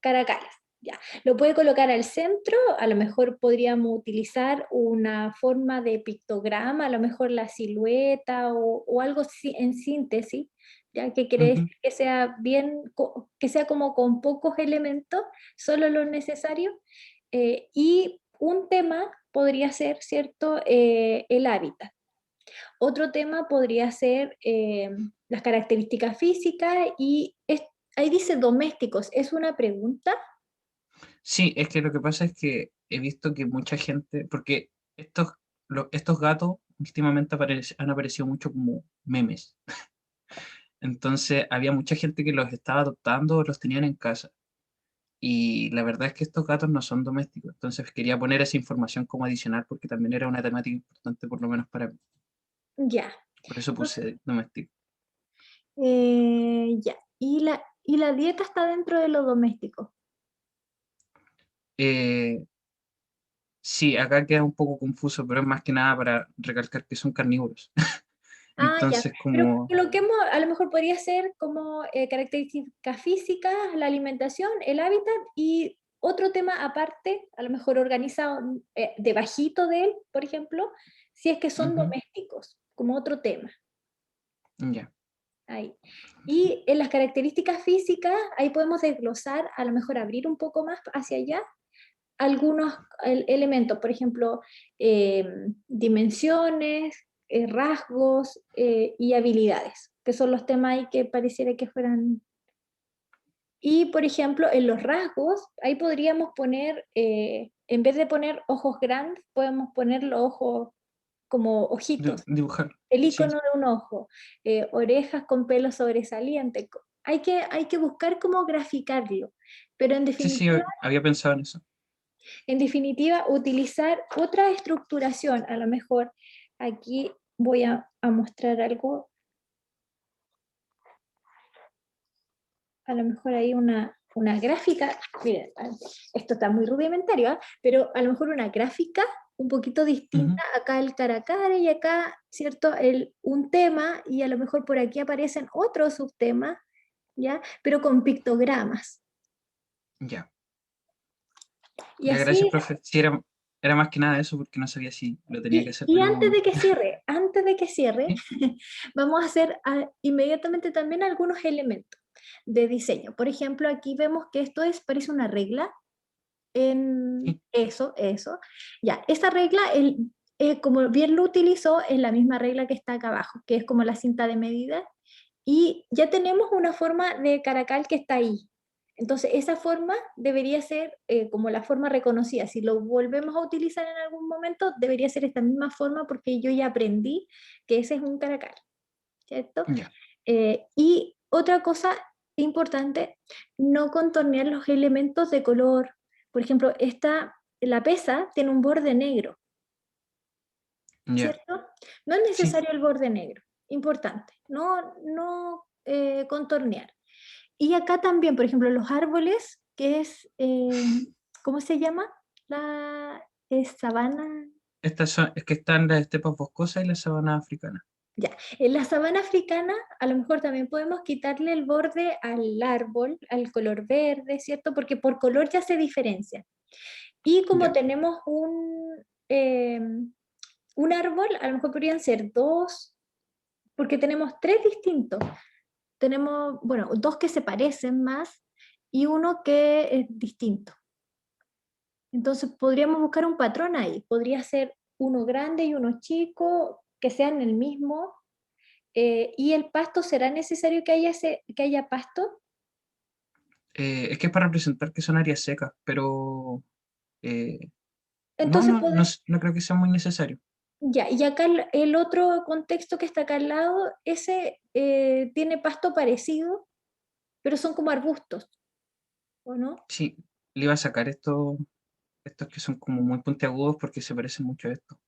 Caracales. Ya, lo puede colocar al centro, a lo mejor podríamos utilizar una forma de pictograma, a lo mejor la silueta o algo en síntesis, ya que quiere decir Ujú. que sea bien, que sea como con pocos elementos, solo lo necesario, y un tema podría ser, ¿cierto?, el hábitat. Otro tema podría ser las características físicas y ahí dice domésticos, ¿es una pregunta? Sí, es que lo que pasa es que he visto que mucha gente, porque estos gatos últimamente han aparecido mucho como memes. Entonces había mucha gente que los estaba adoptando o los tenían en casa. Y la verdad es que estos gatos no son domésticos. Entonces quería poner esa información como adicional porque también era una temática importante, por lo menos para mí. Ya. Por eso Entonces, puse doméstico. ya. Y la dieta está dentro de lo doméstico. Eh, sí, acá queda un poco confuso, pero es más que nada para recalcar que son carnívoros. Ah, ya. Entonces, Pero como, coloquemos, a lo mejor podría ser como características físicas, la alimentación, el hábitat y otro tema aparte, a lo mejor organizado debajito de él, por ejemplo, si es que son ujú, domésticos, como otro tema. ya. Ahí. Y en las características físicas, ahí podemos desglosar, a lo mejor abrir un poco más hacia allá, algunos elementos, por ejemplo, dimensiones, rasgos y habilidades, que son los temas ahí que pareciera que fueran. Y, por ejemplo, en los rasgos, ahí podríamos poner, en vez de poner ojos grandes, podemos poner los ojos como ojitos, Dibujar. el Sí, icono de un ojo, orejas con pelo sobresaliente. Hay que buscar cómo graficarlo, pero sí, sí, había pensado en eso. en definitiva, utilizar otra estructuración. A lo mejor aquí voy a mostrar algo, a lo mejor hay una gráfica, miren, esto está muy rudimentario, ¿ah? Pero a lo mejor una gráfica un poquito Ujú. distinta, acá el cara a cara y acá, ¿cierto? Un tema y a lo mejor por aquí aparecen otros subtemas, ¿ya? Pero con pictogramas. Ya. Y Ya, gracias, así, profe. Sí, era más que nada eso porque no sabía si lo tenía que y, hacer, y pero antes de que cierre, sí, vamos a hacer inmediatamente también algunos elementos de diseño. Por ejemplo, aquí vemos que parece una regla en sí, eso. Ya, esta regla, como bien lo utilizó, es la misma regla que está acá abajo, que es como la cinta de medida, y ya tenemos una forma de caracal que está ahí. Entonces, esa forma debería ser como la forma reconocida. Si lo volvemos a utilizar en algún momento, debería ser esta misma forma porque yo ya aprendí que ese es un caracal, ¿cierto? ya. Y otra cosa importante, no contornear los elementos de color. Por ejemplo, la pesa tiene un borde negro, Ya. ¿cierto? No es Sí, necesario el borde negro, importante, no contornear. Y acá también, por ejemplo, los árboles, que es, ¿cómo se llama? Es sabana. es que están las estepas boscosas y la sabana africana. Ya, en la sabana africana a lo mejor también podemos quitarle el borde al árbol, al color verde, ¿cierto? Porque por color ya se diferencia. Y como Ya. tenemos un árbol, a lo mejor podrían ser dos, porque tenemos tres distintos. Tenemos, bueno, dos que se parecen más y uno que es distinto. Entonces podríamos buscar un patrón ahí. Podría ser uno grande y uno chico, que sean el mismo. ¿Y el pasto, será necesario que haya pasto? Es que es para representar que son áreas secas, pero eh, no, Entonces, no creo que sea muy necesario. ya, y acá el otro contexto que está acá al lado, ese tiene pasto parecido, pero son como arbustos, ¿o no? Sí, le iba a sacar estos que son como muy puntiagudos porque se parecen mucho a esto.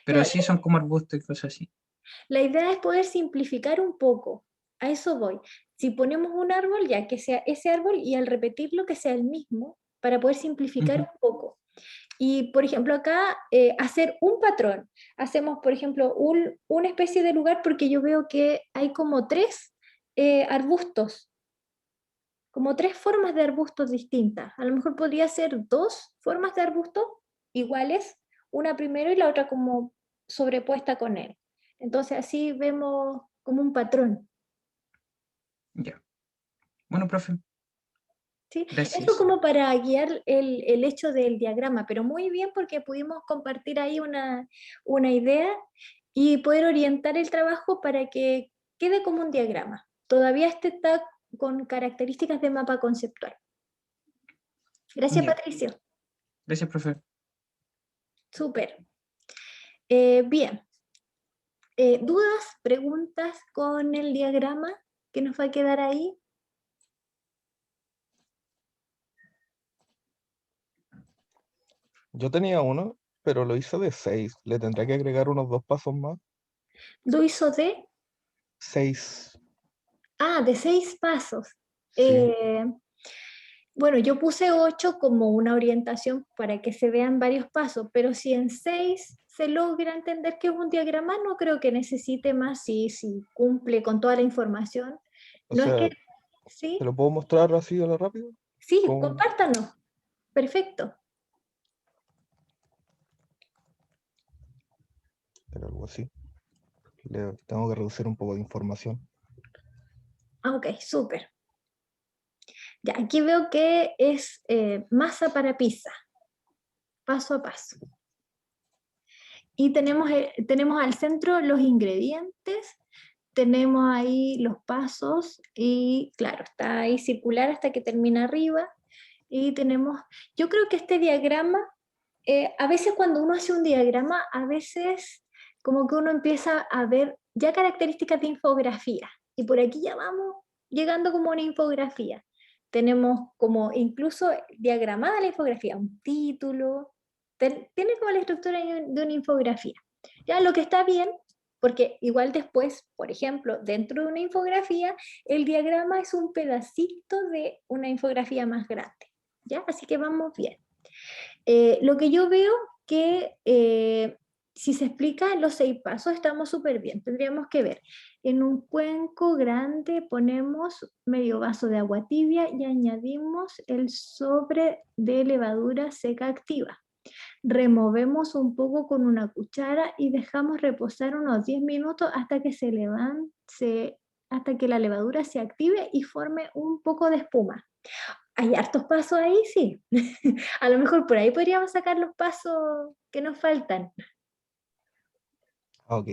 Pero Claro, sí son como arbustos y cosas así. la idea es poder simplificar un poco, a eso voy. Si ponemos un árbol, ya que sea ese árbol y al repetirlo que sea el mismo, para poder simplificar Ujú. un poco. Y, por ejemplo, acá hacer un patrón. Hacemos, por ejemplo, una especie de lugar porque yo veo que hay como tres arbustos. como tres formas de arbustos distintas. A lo mejor podría ser dos formas de arbustos iguales, una primero y la otra como sobrepuesta con él. Entonces así vemos como un patrón. Ya. Bueno, profe, ¿Sí? Eso gracias. como para guiar el hecho del diagrama, pero muy bien porque pudimos compartir ahí una idea y poder orientar el trabajo para que quede como un diagrama. Todavía este está con características de mapa conceptual. Gracias, Ya. Patricio. Gracias, profe. Súper. Bien. ¿Dudas, preguntas con el diagrama que nos va a quedar ahí? Yo tenía uno, pero lo hice de 6. Le tendré que agregar unos 2 pasos más. Lo hizo de, 6. de 6 pasos. Sí. Bueno, yo puse 8 como una orientación para que se vean varios pasos, pero si en 6 se logra entender que es un diagrama, no creo que necesite más si cumple con toda la información. O No es que, sea, sí, ¿te lo puedo mostrar así a lo rápido? sí, Con compártanos. Perfecto. Era algo así. Tengo que reducir un poco de información. Ok, súper. Ya, aquí veo que es masa para pizza, paso a paso. Y tenemos al centro los ingredientes, tenemos ahí los pasos y claro, está ahí circular hasta que termina arriba. Y tenemos, yo creo que este diagrama, a veces cuando uno hace un diagrama, a veces como que uno empieza a ver ya características de infografía. Y por aquí ya vamos llegando como una infografía. Tenemos como incluso diagramada la infografía, un título, tiene como la estructura de una infografía. Ya lo que está bien, porque igual después, por ejemplo, dentro de una infografía, el diagrama es un pedacito de una infografía más grande. ¿Ya? Así que vamos bien. Lo que yo veo que si se explica en los 6 pasos estamos súper bien. Tendríamos que ver, en un cuenco grande ponemos medio vaso de agua tibia y añadimos el sobre de levadura seca activa. Removemos un poco con una cuchara y dejamos reposar unos 10 minutos hasta que se levante, hasta que la levadura se active y forme un poco de espuma. Hay hartos pasos ahí, sí. A lo mejor por ahí podríamos sacar los pasos que nos faltan. Ah, ok.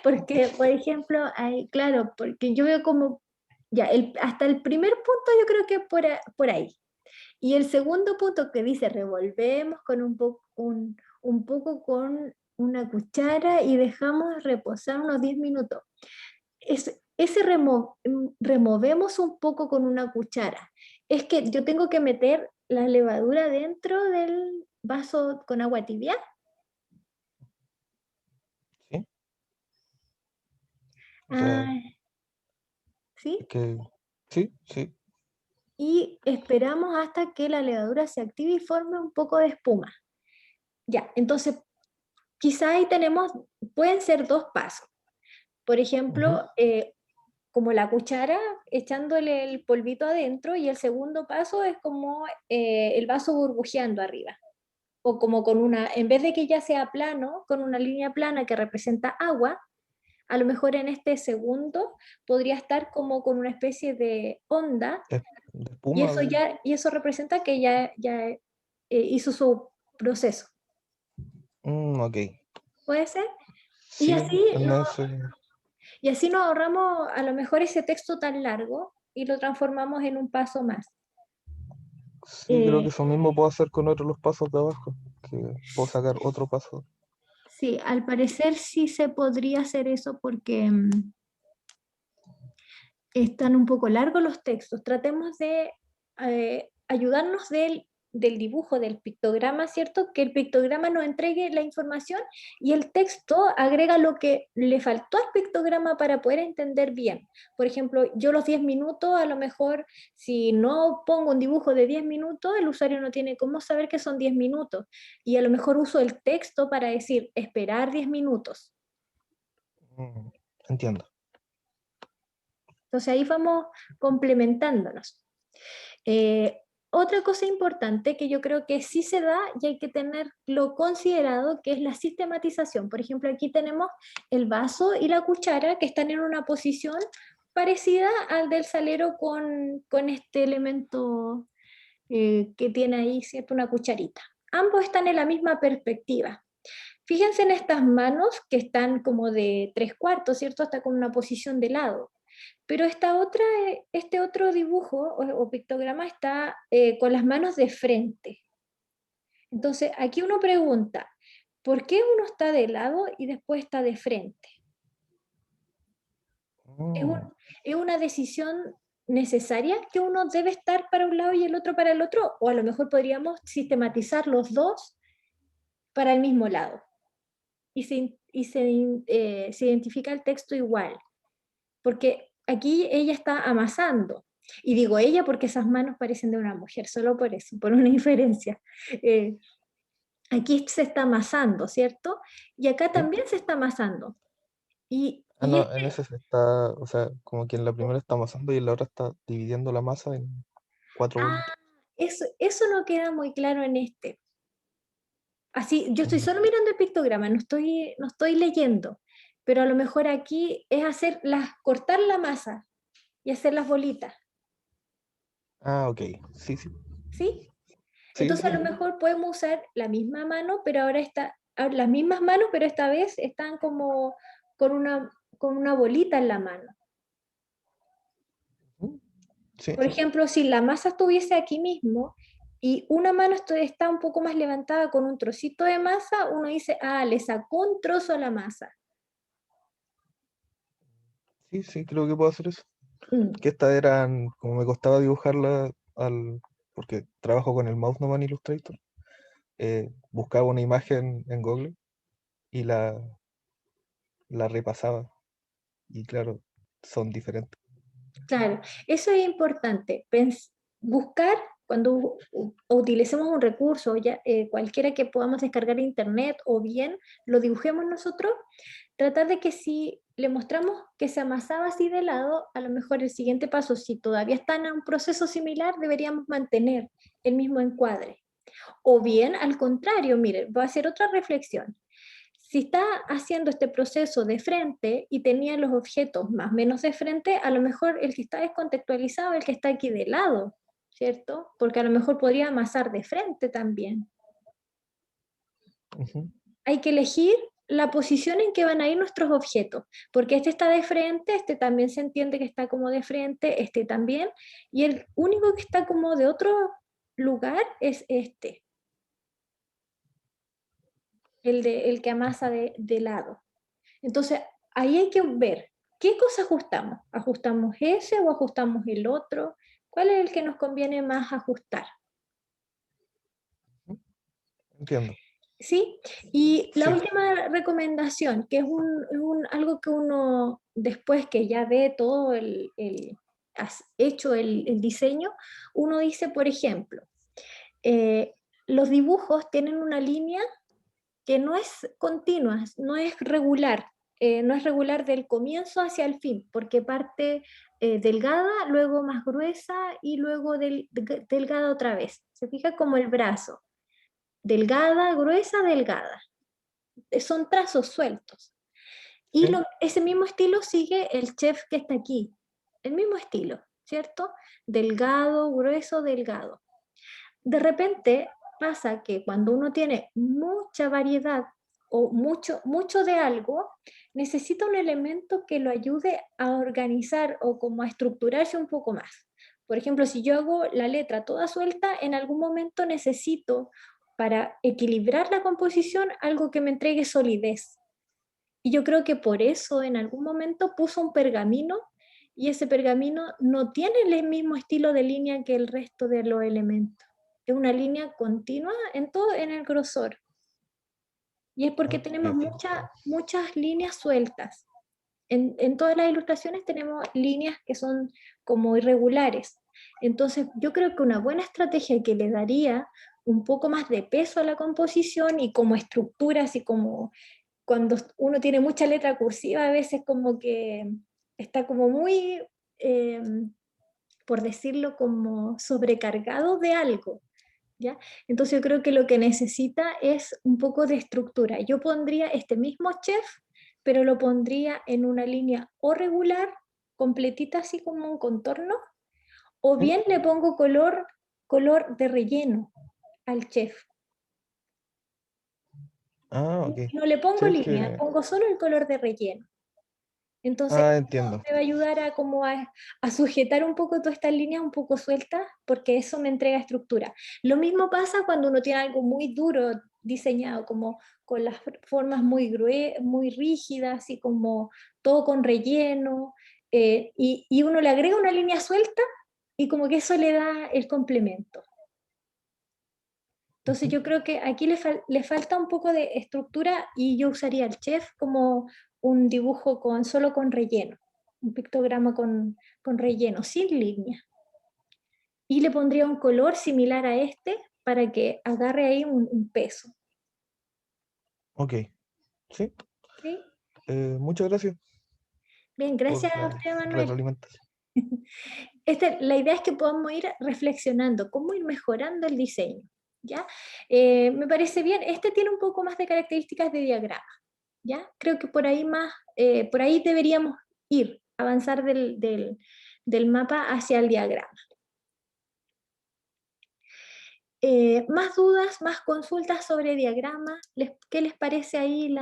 Porque, por ejemplo, hay, claro, porque yo veo como, ya, hasta el primer punto yo creo que por ahí. Y el segundo punto que dice revolvemos con un poco con una cuchara y dejamos reposar unos 10 minutos. Ese removemos un poco con una cuchara. Es que yo tengo que meter la levadura dentro del vaso con agua tibia. Sí. O sea, Ah, es ¿sí? que sí, sí. Y esperamos hasta que la levadura se active y forme un poco de espuma. Ya, entonces quizá ahí tenemos, pueden ser 2 pasos. Por Ujú. ejemplo, como la cuchara echándole el polvito adentro y el segundo paso es como el vaso burbujeando arriba. O como con una, en vez de que ya sea plano, con una línea plana que representa agua, a lo mejor en este segundo podría estar como con una especie de onda De y espuma. eso ya, y eso representa que ya hizo su proceso. Ok. ¿Puede ser? Y Sí, así, en no, ese. y así nos ahorramos a lo mejor ese texto tan largo y lo transformamos en un paso más. Sí, creo que Eh, eso mismo puedo hacer con otros los pasos de abajo. Que puedo sacar otro paso. sí, al parecer sí se podría hacer eso porque están un poco largos los textos. Tratemos de ayudarnos del dibujo, del pictograma, ¿cierto? Que el pictograma nos entregue la información y el texto agrega lo que le faltó al pictograma para poder entender bien. Por ejemplo, yo los 10 minutos, a lo mejor si no pongo un dibujo de 10 minutos, el usuario no tiene cómo saber que son 10 minutos. Y a lo mejor uso el texto para decir, esperar 10 minutos. Mm, Entiendo. Entonces ahí vamos complementándonos. Otra cosa importante que yo creo que sí se da y hay que tenerlo considerado, que es la sistematización. Por ejemplo, aquí tenemos el vaso y la cuchara que están en una posición parecida al del salero con este elemento que tiene ahí, ¿cierto? Una cucharita. Ambos están en la misma perspectiva. Fíjense en estas manos que están como de 3/4, ¿cierto? Hasta con una posición de lado. Pero este otro dibujo o pictograma está con las manos de frente. Entonces, aquí uno pregunta, ¿por qué uno está de lado y después está de frente? ¿Es, Mm, es una decisión necesaria que uno debe estar para un lado y el otro para el otro? O a lo mejor podríamos sistematizar los dos para el mismo lado se identifica el texto igual. Porque aquí ella está amasando. Y digo ella porque esas manos parecen de una mujer, solo por eso, por una diferencia. Eh, Aquí se está amasando, ¿cierto? Y acá ¿sí? también se está amasando. Y, Ah, y no, en ese se está, o sea, como que en la primera está amasando y en la otra está dividiendo la masa en 4 bolitas. eso no queda muy claro en este. Así, yo estoy Mm. solo mirando el pictograma, no estoy leyendo, pero a lo mejor aquí es cortar la masa y hacer las bolitas, Ah, ok. Sí, sí. ¿sí? Sí, Entonces a sí. lo mejor podemos usar la misma mano, pero las mismas manos, pero esta vez están como con una bolita en la mano. Mm, sí, Por sí. ejemplo, si la masa estuviese aquí mismo y una mano está un poco más levantada con un trocito de masa, uno dice, ah, le sacó un trozo a la masa. Sí, sí, creo que puedo hacer eso. Mm. Que estas eran, como me costaba dibujarla porque trabajo con el mouse nomás en Illustrator, buscaba una imagen en Google y la repasaba. Y claro, son diferentes. Claro, eso es importante. Buscar cuando utilicemos un recurso, ya, cualquiera que podamos descargar de internet o bien lo dibujemos nosotros, tratar de que si le mostramos que se amasaba así de lado, a lo mejor el siguiente paso, si todavía están en un proceso similar, deberíamos mantener el mismo encuadre. O bien, al contrario, mire, voy a hacer otra reflexión. Si está haciendo este proceso de frente y tenía los objetos más o menos de frente, a lo mejor el que está descontextualizado es el que está aquí de lado, ¿cierto? Porque a lo mejor podría amasar de frente también. Ujú. Hay que elegir la posición en que van a ir nuestros objetos, porque este está de frente, este también se entiende que está como de frente, este también, y el único que está como de otro lugar es este, el que amasa de lado. Entonces, ahí hay que ver qué cosa ajustamos. ¿Ajustamos ese o ajustamos el otro? ¿Cuál es el que nos conviene más ajustar? Entiendo. ¿Sí? Y la Sí. última recomendación, que es algo que uno, después que ya ve todo has hecho el diseño, uno dice, por ejemplo, eh, los dibujos tienen una línea que no es continua, no es regular del comienzo hacia el fin, porque parte delgada, luego más gruesa y luego delgada otra vez. Se fija como el brazo, delgada, gruesa, delgada. Son trazos sueltos. Y Sí. ese mismo estilo sigue el chef que está aquí, el mismo estilo, ¿cierto? Delgado, grueso, delgado. De repente pasa que cuando uno tiene mucha variedad o mucho de algo, necesita un elemento que lo ayude a organizar o como a estructurarse un poco más. Por ejemplo, si yo hago la letra toda suelta, en algún momento necesito para equilibrar la composición algo que me entregue solidez. Y yo creo que por eso en algún momento puso un pergamino y ese pergamino no tiene el mismo estilo de línea que el resto de los elementos. Es una línea continua en todo, en el grosor. Y es porque Ah, tenemos ok. muchas líneas sueltas. En todas las ilustraciones tenemos líneas que son como irregulares. Entonces, yo creo que una buena estrategia que le daría un poco más de peso a la composición y como estructura, así como cuando uno tiene mucha letra cursiva, a veces como que está como muy por decirlo, como sobrecargado de algo, ¿ya? Entonces yo creo que lo que necesita es un poco de estructura. Yo pondría este mismo chef, pero lo pondría en una línea o regular, completita así como un contorno, o bien le pongo color de relleno al chef. Ah, ok. No le Sí, pongo es línea, que... pongo solo el color de relleno. Entonces, Ah, eso entiendo. me va a ayudar a, como a sujetar un poco todas estas líneas un poco sueltas, porque eso me entrega estructura. Lo mismo pasa cuando uno tiene algo muy duro diseñado, como con las formas muy rígidas y como todo con relleno, y uno le agrega una línea suelta y como que eso le da el complemento. Entonces yo creo que aquí le falta un poco de estructura y yo usaría el chef como un dibujo solo con relleno, un pictograma con relleno, sin línea. Y le pondría un color similar a este para que agarre ahí un peso. Ok, sí. ¿Sí? Muchas gracias Bien, por gracias a la usted, Manuel. retroalimentación. La idea es que podamos ir reflexionando, cómo ir mejorando el diseño. ¿Ya? Me parece bien, este tiene un poco más de características de diagrama. ¿Ya? Creo que por ahí deberíamos ir, avanzar del mapa hacia el diagrama. Más dudas, más consultas sobre diagrama. ¿Qué les parece ahí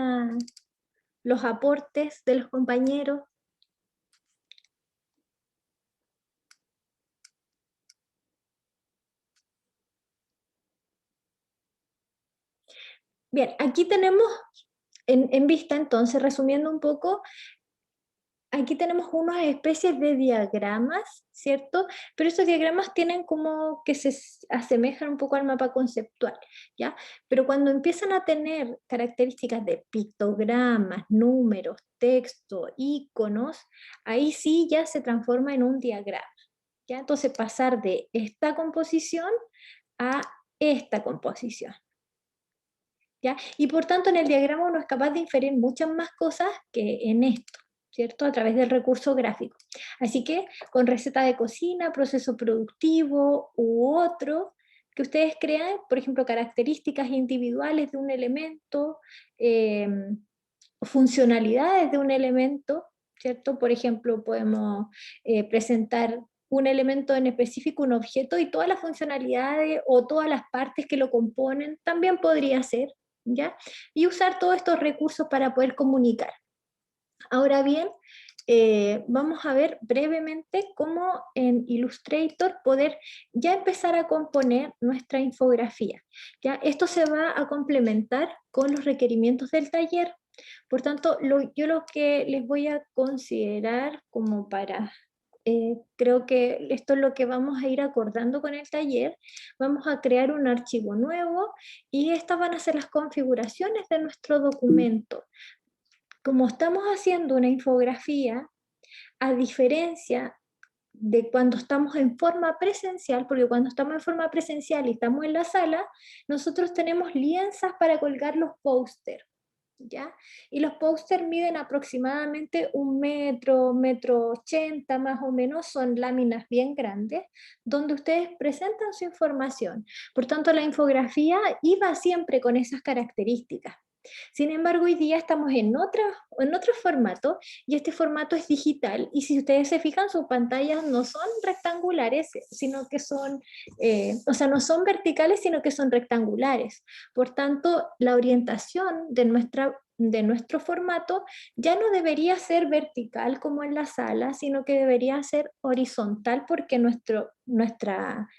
los aportes de los compañeros? Bien, aquí tenemos en vista, entonces, resumiendo un poco, aquí tenemos unas especies de diagramas, ¿cierto? Pero estos diagramas tienen como que se asemejan un poco al mapa conceptual, ¿ya? Pero cuando empiezan a tener características de pictogramas, números, texto, iconos, ahí sí ya se transforma en un diagrama, ¿ya? Entonces pasar de esta composición a esta composición, ¿ya? Y por tanto en el diagrama uno es capaz de inferir muchas más cosas que en esto, ¿cierto? A través del recurso gráfico. Así que con receta de cocina, proceso productivo u otro, que ustedes crean, por ejemplo, características individuales de un elemento, eh, funcionalidades de un elemento, ¿cierto? Por ejemplo, podemos presentar un elemento en específico, un objeto, y todas las funcionalidades o todas las partes que lo componen, también podría ser, ¿ya? Y usar todos estos recursos para poder comunicar. Ahora bien, vamos a ver brevemente cómo en Illustrator poder ya empezar a componer nuestra infografía. ¿Ya? Esto se va a complementar con los requerimientos del taller. Por tanto, yo lo que les voy a considerar como creo que esto es lo que vamos a ir acordando con el taller. Vamos a crear un archivo nuevo y estas van a ser las configuraciones de nuestro documento. Como estamos haciendo una infografía, a diferencia de cuando estamos en forma presencial, porque cuando estamos en forma presencial y estamos en la sala, nosotros tenemos lienzas para colgar los pósters, ¿ya? Y los pósters miden aproximadamente 1 metro, 1,80 m más o menos, son láminas bien grandes, donde ustedes presentan su información. Por tanto, la infografía iba siempre con esas características. Sin embargo, hoy día estamos en otro formato y este formato es digital y si ustedes se fijan, sus pantallas no son rectangulares, sino que son, o sea, no son verticales, sino que son rectangulares. Por tanto, la orientación de nuestro formato ya no debería ser vertical como en la sala, sino que debería ser horizontal porque nuestra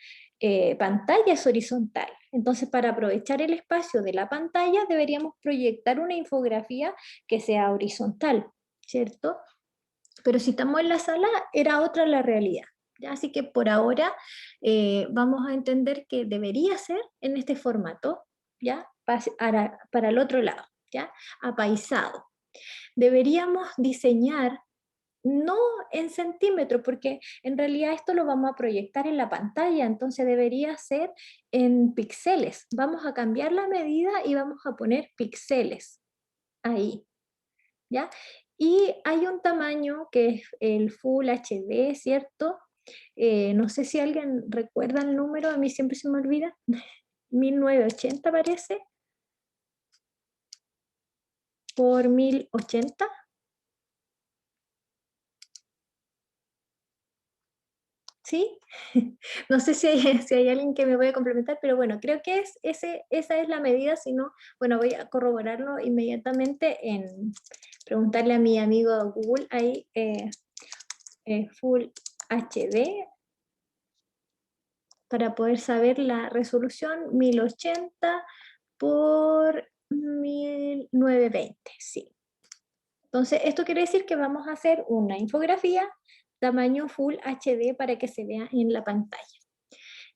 pantalla es horizontal. Entonces, para aprovechar el espacio de la pantalla, deberíamos proyectar una infografía que sea horizontal, ¿cierto? Pero si estamos en la sala, era otra la realidad. ¿Ya? Así que por ahora vamos a entender que debería ser en este formato, ¿ya? Para el otro lado, ¿ya? Apaisado. Deberíamos diseñar no en centímetros, porque en realidad esto lo vamos a proyectar en la pantalla, entonces debería ser en píxeles. Vamos a cambiar la medida y vamos a poner píxeles ahí, ¿ya? Y hay un tamaño que es el Full HD, ¿cierto? No sé si alguien recuerda el número, a mí siempre se me olvida. 1980 parece, por 1080. ¿Sí? No sé si hay, si hay alguien que me puede complementar, pero bueno, creo que esa es la medida, si no, bueno, voy a corroborarlo inmediatamente en preguntarle a mi amigo Google ahí, Full HD, para poder saber la resolución 1080 por 1920, sí. Entonces, esto quiere decir que vamos a hacer una infografía tamaño Full HD para que se vea en la pantalla.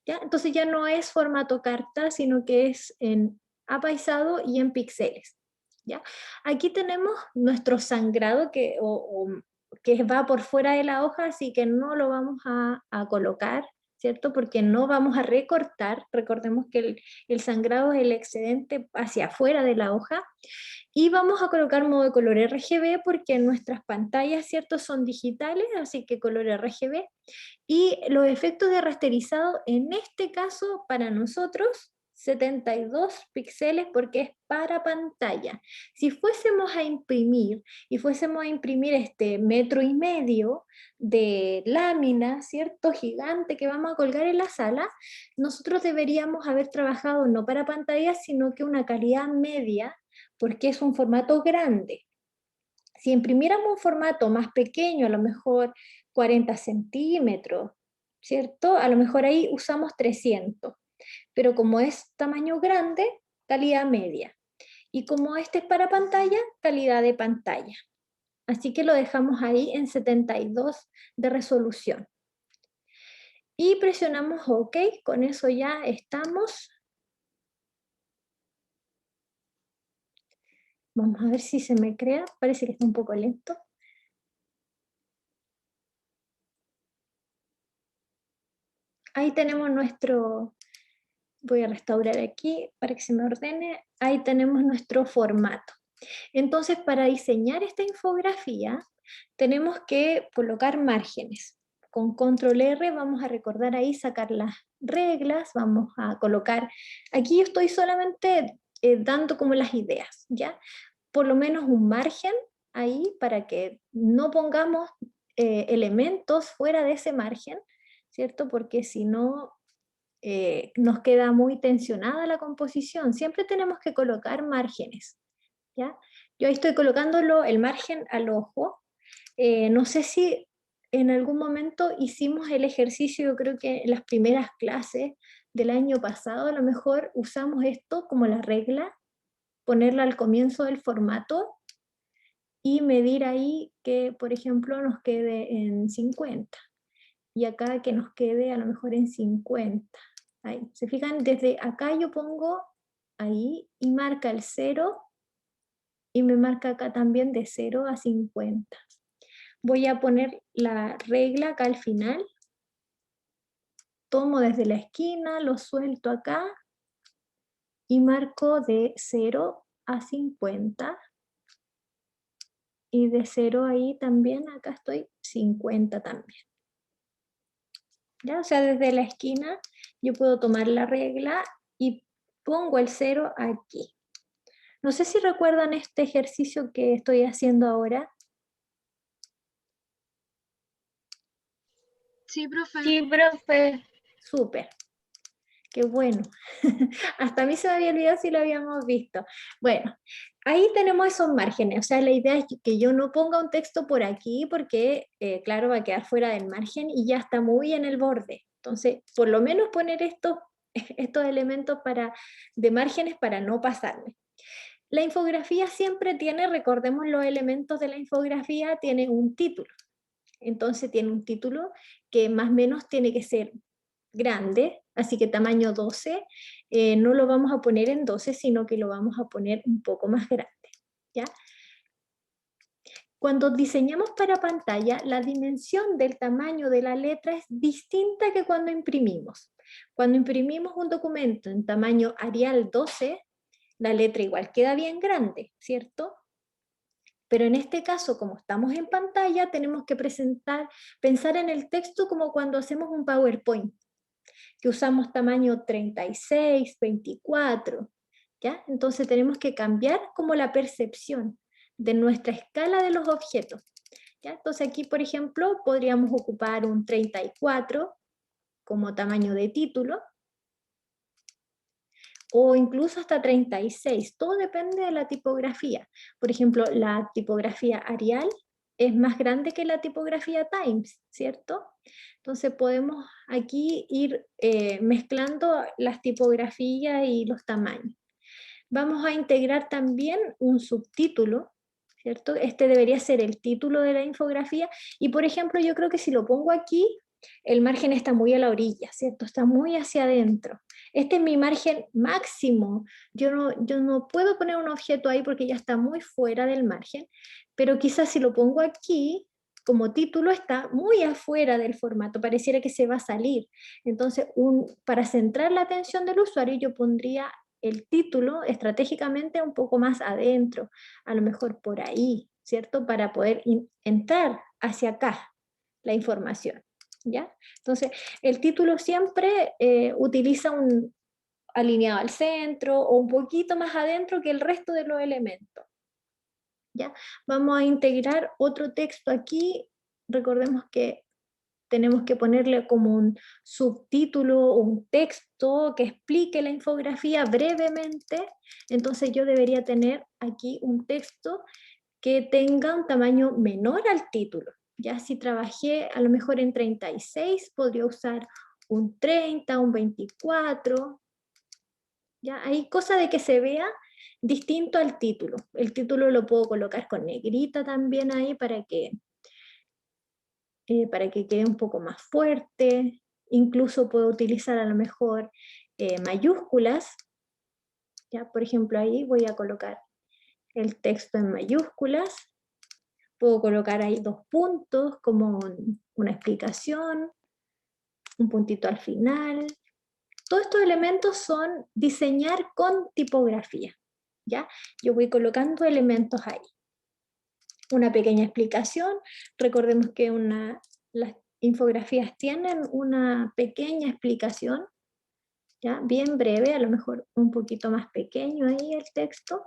¿Ya? Entonces ya no es formato carta, sino que es en apaisado y en píxeles. ¿Ya? Aquí tenemos nuestro sangrado que va por fuera de la hoja, así que no lo vamos a colocar, ¿cierto? Porque no vamos a recortar. Recordemos que el sangrado es el excedente hacia afuera de la hoja. Y vamos a colocar modo de color RGB porque nuestras pantallas, ¿cierto? Son digitales, así que color RGB. Y los efectos de rasterizado, en este caso, para nosotros, 72 píxeles porque es para pantalla. Si fuésemos a imprimir, y fuésemos a imprimir este 1,5 metros de lámina, ¿cierto? Gigante que vamos a colgar en la sala, nosotros deberíamos haber trabajado no para pantalla, sino que una calidad media, porque es un formato grande. Si imprimiéramos un formato más pequeño, a lo mejor 40 centímetros, ¿cierto? A lo mejor ahí usamos 300, pero como es tamaño grande, calidad media. Y como este es para pantalla, calidad de pantalla. Así que lo dejamos ahí en 72 de resolución. Y presionamos OK, con eso ya estamos. Vamos a ver si se me crea, parece que está un poco lento. Ahí tenemos nuestro, voy a restaurar aquí para que se me ordene, ahí tenemos nuestro formato. Entonces, para diseñar esta infografía, tenemos que colocar márgenes. Con control R vamos a recordar ahí, sacar las reglas, vamos a colocar, aquí yo estoy solamente dando como las ideas, ¿ya? Por lo menos un margen ahí para que no pongamos elementos fuera de ese margen, ¿cierto? Porque si no, nos queda muy tensionada la composición. Siempre tenemos que colocar márgenes, ¿ya? Yo ahí estoy colocándolo el margen al ojo. No sé si en algún momento hicimos el ejercicio, yo creo que en las primeras clases del año pasado, a lo mejor usamos esto como la regla, ponerla al comienzo del formato y medir ahí que, por ejemplo, nos quede en 50. Y acá que nos quede a lo mejor en 50. Ahí, ¿se fijan? Desde acá yo pongo ahí y marca el 0 y me marca acá también de 0 a 50. Voy a poner la regla acá al final. Tomo desde la esquina, lo suelto acá y marco de 0 a 50. Y de 0 ahí también, acá estoy 50 también. ¿Ya? O sea, desde la esquina yo puedo tomar la regla y pongo el 0 aquí. No sé si recuerdan este ejercicio que estoy haciendo ahora. Sí, profe. Sí, profe. Súper. Qué bueno. Hasta a mí se me había olvidado si lo habíamos visto. Bueno, ahí tenemos esos márgenes. O sea, la idea es que yo no ponga un texto por aquí porque, claro, va a quedar fuera del margen y ya está muy en el borde. Entonces, por lo menos poner estos elementos de márgenes para no pasarme. La infografía siempre tiene, recordemos los elementos de la infografía, tiene un título. Entonces tiene un título que más o menos tiene que ser grande, así que tamaño 12, no lo vamos a poner en 12, sino que lo vamos a poner un poco más grande, ¿ya? Cuando diseñamos para pantalla, la dimensión del tamaño de la letra es distinta que cuando imprimimos. Cuando imprimimos un documento en tamaño Arial 12, la letra igual queda bien grande, ¿cierto? Pero en este caso, como estamos en pantalla, tenemos que pensar en el texto como cuando hacemos un PowerPoint, que usamos tamaño 36, 24, ¿ya? Entonces tenemos que cambiar como la percepción de nuestra escala de los objetos, ¿ya? Entonces aquí, por ejemplo, podríamos ocupar un 34 como tamaño de título, o incluso hasta 36, todo depende de la tipografía. Por ejemplo, la tipografía Arial es más grande que la tipografía Times, ¿cierto? Entonces podemos aquí ir mezclando las tipografías y los tamaños. Vamos a integrar también un subtítulo, ¿cierto? Este debería ser el título de la infografía, y por ejemplo yo creo que si lo pongo aquí, el margen está muy a la orilla, ¿cierto? Está muy hacia adentro. Este es mi margen máximo. Yo no puedo poner un objeto ahí porque ya está muy fuera del margen, pero quizás si lo pongo aquí, como título está muy afuera del formato, pareciera que se va a salir. Entonces, para centrar la atención del usuario, yo pondría el título estratégicamente un poco más adentro, a lo mejor por ahí, ¿cierto? Para poder entrar hacia acá la información, ¿ya? Entonces, el título siempre utiliza un alineado al centro o un poquito más adentro que el resto de los elementos, ¿ya? Vamos a integrar otro texto aquí. Recordemos que tenemos que ponerle como un subtítulo, un texto que explique la infografía brevemente. Entonces yo debería tener aquí un texto que tenga un tamaño menor al título. Ya si trabajé a lo mejor en 36, podría usar un 30, un 24. Ya hay cosa de que se vea distinto al título. El título lo puedo colocar con negrita también ahí para que quede un poco más fuerte. Incluso puedo utilizar a lo mejor mayúsculas. ¿Ya? Por ejemplo, ahí voy a colocar el texto en mayúsculas. Puedo colocar ahí 2 puntos como una explicación, un puntito al final. Todos estos elementos son diseñar con tipografía. ¿Ya? Yo voy colocando elementos ahí. Una pequeña explicación. Recordemos que las infografías tienen una pequeña explicación, ¿ya? Bien breve, a lo mejor un poquito más pequeño ahí el texto.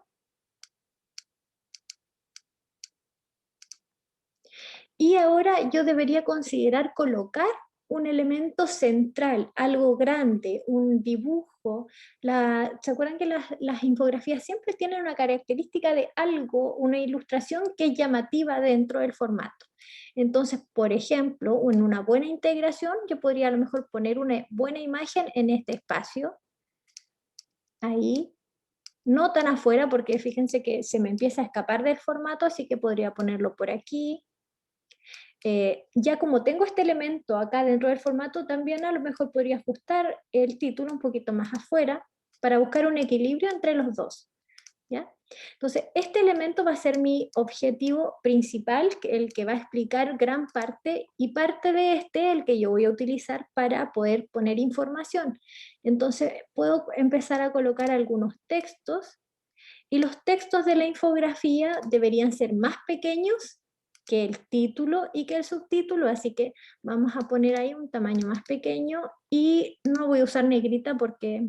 Y ahora yo debería considerar colocar un elemento central, algo grande, un dibujo. ¿Se acuerdan que las infografías siempre tienen una característica de algo, una ilustración que es llamativa dentro del formato? Entonces, por ejemplo, en una buena integración, yo podría a lo mejor poner una buena imagen en este espacio, ahí, no tan afuera porque fíjense que se me empieza a escapar del formato, así que podría ponerlo por aquí. Ya como tengo este elemento acá dentro del formato, también a lo mejor podría ajustar el título un poquito más afuera para buscar un equilibrio entre los dos, ¿ya? Entonces, este elemento va a ser mi objetivo principal, el que va a explicar gran parte, y parte de el que yo voy a utilizar para poder poner información. Entonces, puedo empezar a colocar algunos textos, y los textos de la infografía deberían ser más pequeños que el título y que el subtítulo, así que vamos a poner ahí un tamaño más pequeño, y no voy a usar negrita porque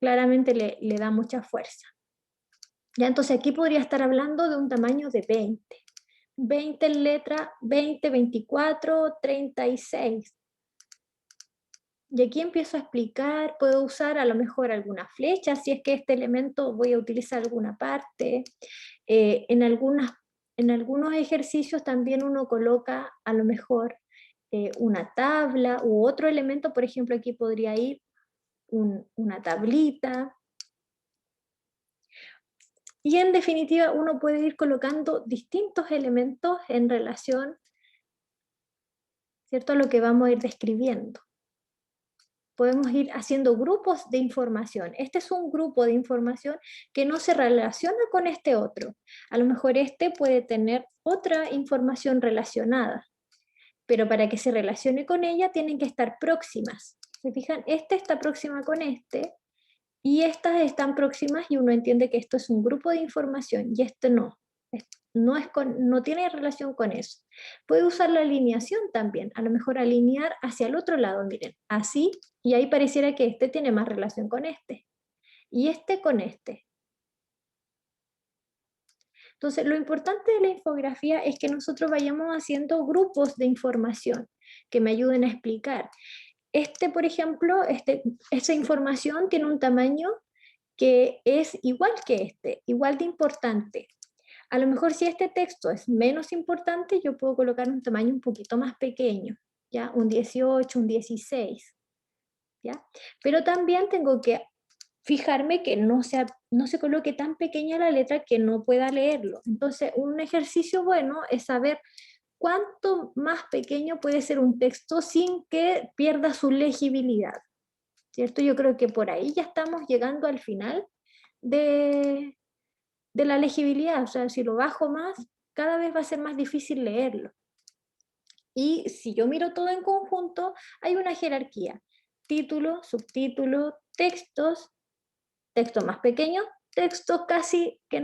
claramente le da mucha fuerza. Ya, entonces aquí podría estar hablando de un tamaño de 20. 20 en letra, 20, 24, 36. Y aquí empiezo a explicar, puedo usar a lo mejor alguna flecha, si es que este elemento voy a utilizar alguna parte. En algunos ejercicios también uno coloca a lo mejor una tabla u otro elemento, por ejemplo aquí podría ir una tablita. Y en definitiva uno puede ir colocando distintos elementos en relación, ¿cierto?, a lo que vamos a ir describiendo. Podemos ir haciendo grupos de información. Este es un grupo de información que no se relaciona con este otro. A lo mejor este puede tener otra información relacionada, pero para que se relacione con ella tienen que estar próximas. ¿Se fijan? Este está próxima con este, y estas están próximas y uno entiende que esto es un grupo de información y este no. no tiene relación con eso. Puede usar la alineación también, a lo mejor alinear hacia el otro lado, miren, así, y ahí pareciera que este tiene más relación con este, y este con este. Entonces, lo importante de la infografía es que nosotros vayamos haciendo grupos de información que me ayuden a explicar. Por ejemplo, esa información tiene un tamaño que es igual que igual de importante. A lo mejor si este texto es menos importante, yo puedo colocar un tamaño un poquito más pequeño, ¿ya? Un 18, un 16, ¿ya? Pero también tengo que fijarme que no se coloque tan pequeña la letra que no pueda leerlo. Entonces, un ejercicio bueno es saber cuánto más pequeño puede ser un texto sin que pierda su legibilidad, ¿cierto? Yo creo que por ahí ya estamos llegando al final de la legibilidad, o sea, si lo bajo más, cada vez va a ser más difícil leerlo. Y si yo miro todo en conjunto, hay una jerarquía: título, subtítulo, textos, texto más pequeño, textos casi que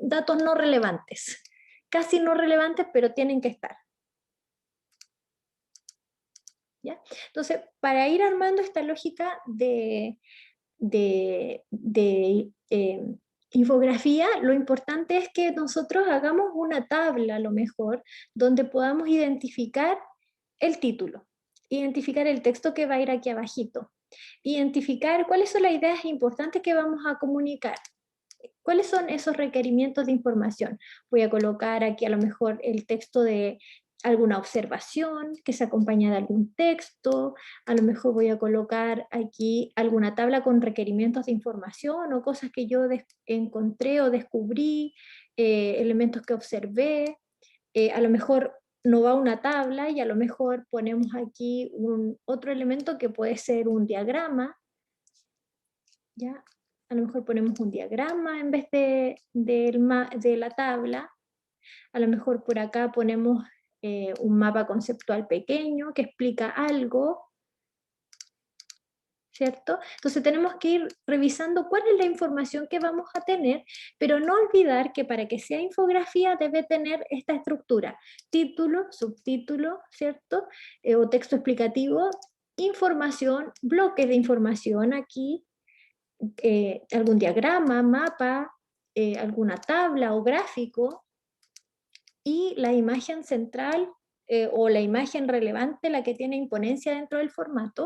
datos no relevantes, casi no relevantes, pero tienen que estar. ¿Ya? Entonces, para ir armando esta lógica de infografía, lo importante es que nosotros hagamos una tabla, a lo mejor, donde podamos identificar el título, identificar el texto que va a ir aquí abajito, identificar cuáles son las ideas importantes que vamos a comunicar, cuáles son esos requerimientos de información. Voy a colocar aquí a lo mejor el texto de alguna observación que se acompaña de algún texto, a lo mejor voy a colocar aquí alguna tabla con requerimientos de información o cosas que yo encontré o descubrí, elementos que observé, a lo mejor no va una tabla y a lo mejor ponemos aquí otro elemento que puede ser un diagrama, ¿ya? A lo mejor ponemos un diagrama en vez de la tabla, a lo mejor por acá ponemos un mapa conceptual pequeño que explica algo, ¿cierto? Entonces tenemos que ir revisando cuál es la información que vamos a tener, pero no olvidar que para que sea infografía debe tener esta estructura: título, subtítulo, ¿cierto? O texto explicativo, información, bloques de información aquí, algún diagrama, mapa, alguna tabla o gráfico, y la imagen central o la imagen relevante, la que tiene imponencia dentro del formato,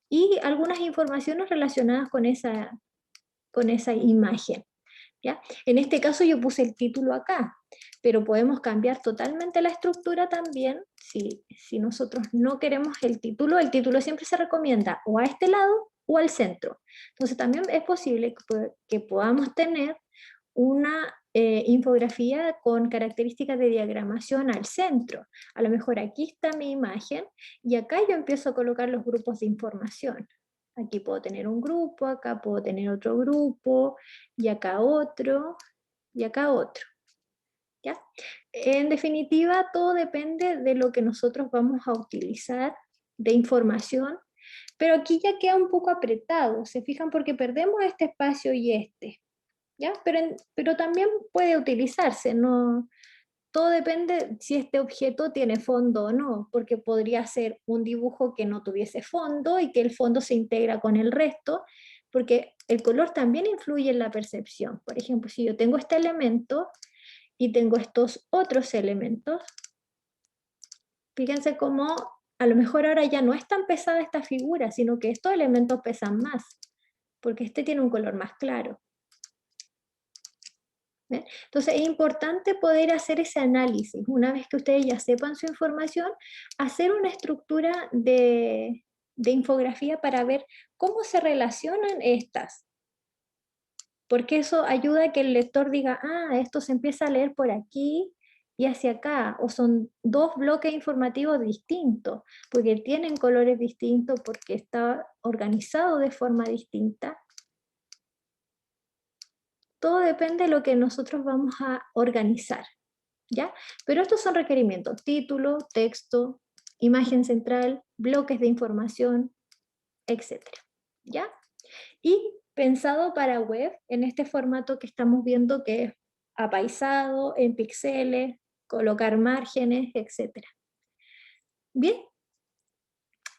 y algunas informaciones relacionadas con esa imagen, ¿ya? En este caso yo puse el título acá, pero podemos cambiar totalmente la estructura también. Si nosotros no queremos el título siempre se recomienda o a este lado o al centro. Entonces también es posible que podamos tener una infografía con características de diagramación al centro. A lo mejor aquí está mi imagen y acá yo empiezo a colocar los grupos de información. Aquí puedo tener un grupo, acá puedo tener otro grupo, y acá otro, y acá otro, ¿ya? En definitiva, todo depende de lo que nosotros vamos a utilizar de información, pero aquí ya queda un poco apretado, ¿se fijan? Porque perdemos este espacio y este, ¿ya? Pero también puede utilizarse, no, todo depende si este objeto tiene fondo o no, porque podría ser un dibujo que no tuviese fondo y que el fondo se integra con el resto, porque el color también influye en la percepción. Por ejemplo, si yo tengo este elemento y tengo estos otros elementos, fíjense cómo a lo mejor ahora ya no es tan pesada esta figura, sino que estos elementos pesan más, porque este tiene un color más claro. ¿Ven? Entonces es importante poder hacer ese análisis, una vez que ustedes ya sepan su información, hacer una estructura de infografía para ver cómo se relacionan estas, porque eso ayuda a que el lector diga, esto se empieza a leer por aquí y hacia acá, o son dos bloques informativos distintos, porque tienen colores distintos, porque está organizado de forma distinta. Todo depende de lo que nosotros vamos a organizar, ¿ya? Pero estos son requerimientos: título, texto, imagen central, bloques de información, etc. ¿Ya? Y pensado para web, en este formato que estamos viendo, que es apaisado, en píxeles, colocar márgenes, etc. Bien,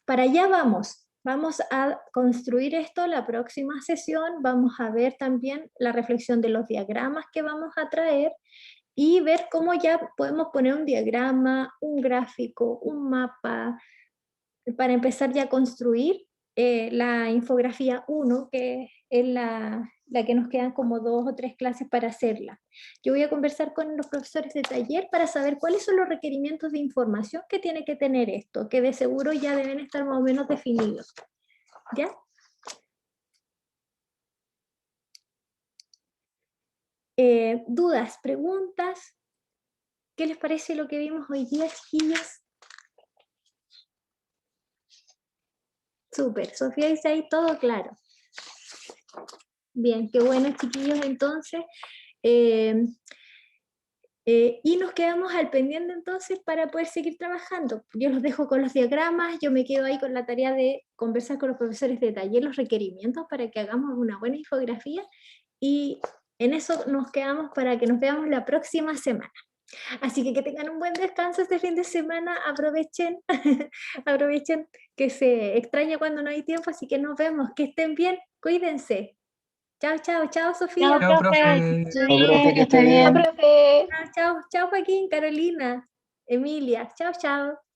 para allá vamos. Vamos a construir esto la próxima sesión. Vamos a ver también la reflexión de los diagramas que vamos a traer y ver cómo ya podemos poner un diagrama, un gráfico, un mapa, para empezar ya a construir la infografía 1, que es la que nos quedan como 2 o 3 clases para hacerla. Yo voy a conversar con los profesores de taller para saber cuáles son los requerimientos de información que tiene que tener esto, que de seguro ya deben estar más o menos definidos. ¿Ya? ¿Dudas, preguntas? ¿Qué les parece lo que vimos hoy día, chiquillos? Súper, Sofía dice ahí todo claro. Bien, qué bueno, chiquillos, entonces. Y nos quedamos al pendiente entonces para poder seguir trabajando. Yo los dejo con los diagramas, yo me quedo ahí con la tarea de conversar con los profesores de taller los requerimientos para que hagamos una buena infografía, y en eso nos quedamos para que nos veamos la próxima semana. Así que tengan un buen descanso este fin de semana, aprovechen, aprovechen que se extraña cuando no hay tiempo, así que nos vemos, que estén bien, cuídense. Chao, chao, chao, Sofía. Chao, profe. Chao, profe, que esté Chao, bien. profe. Chao, chao, chao, Joaquín, Carolina, Emilia. Chao, chao.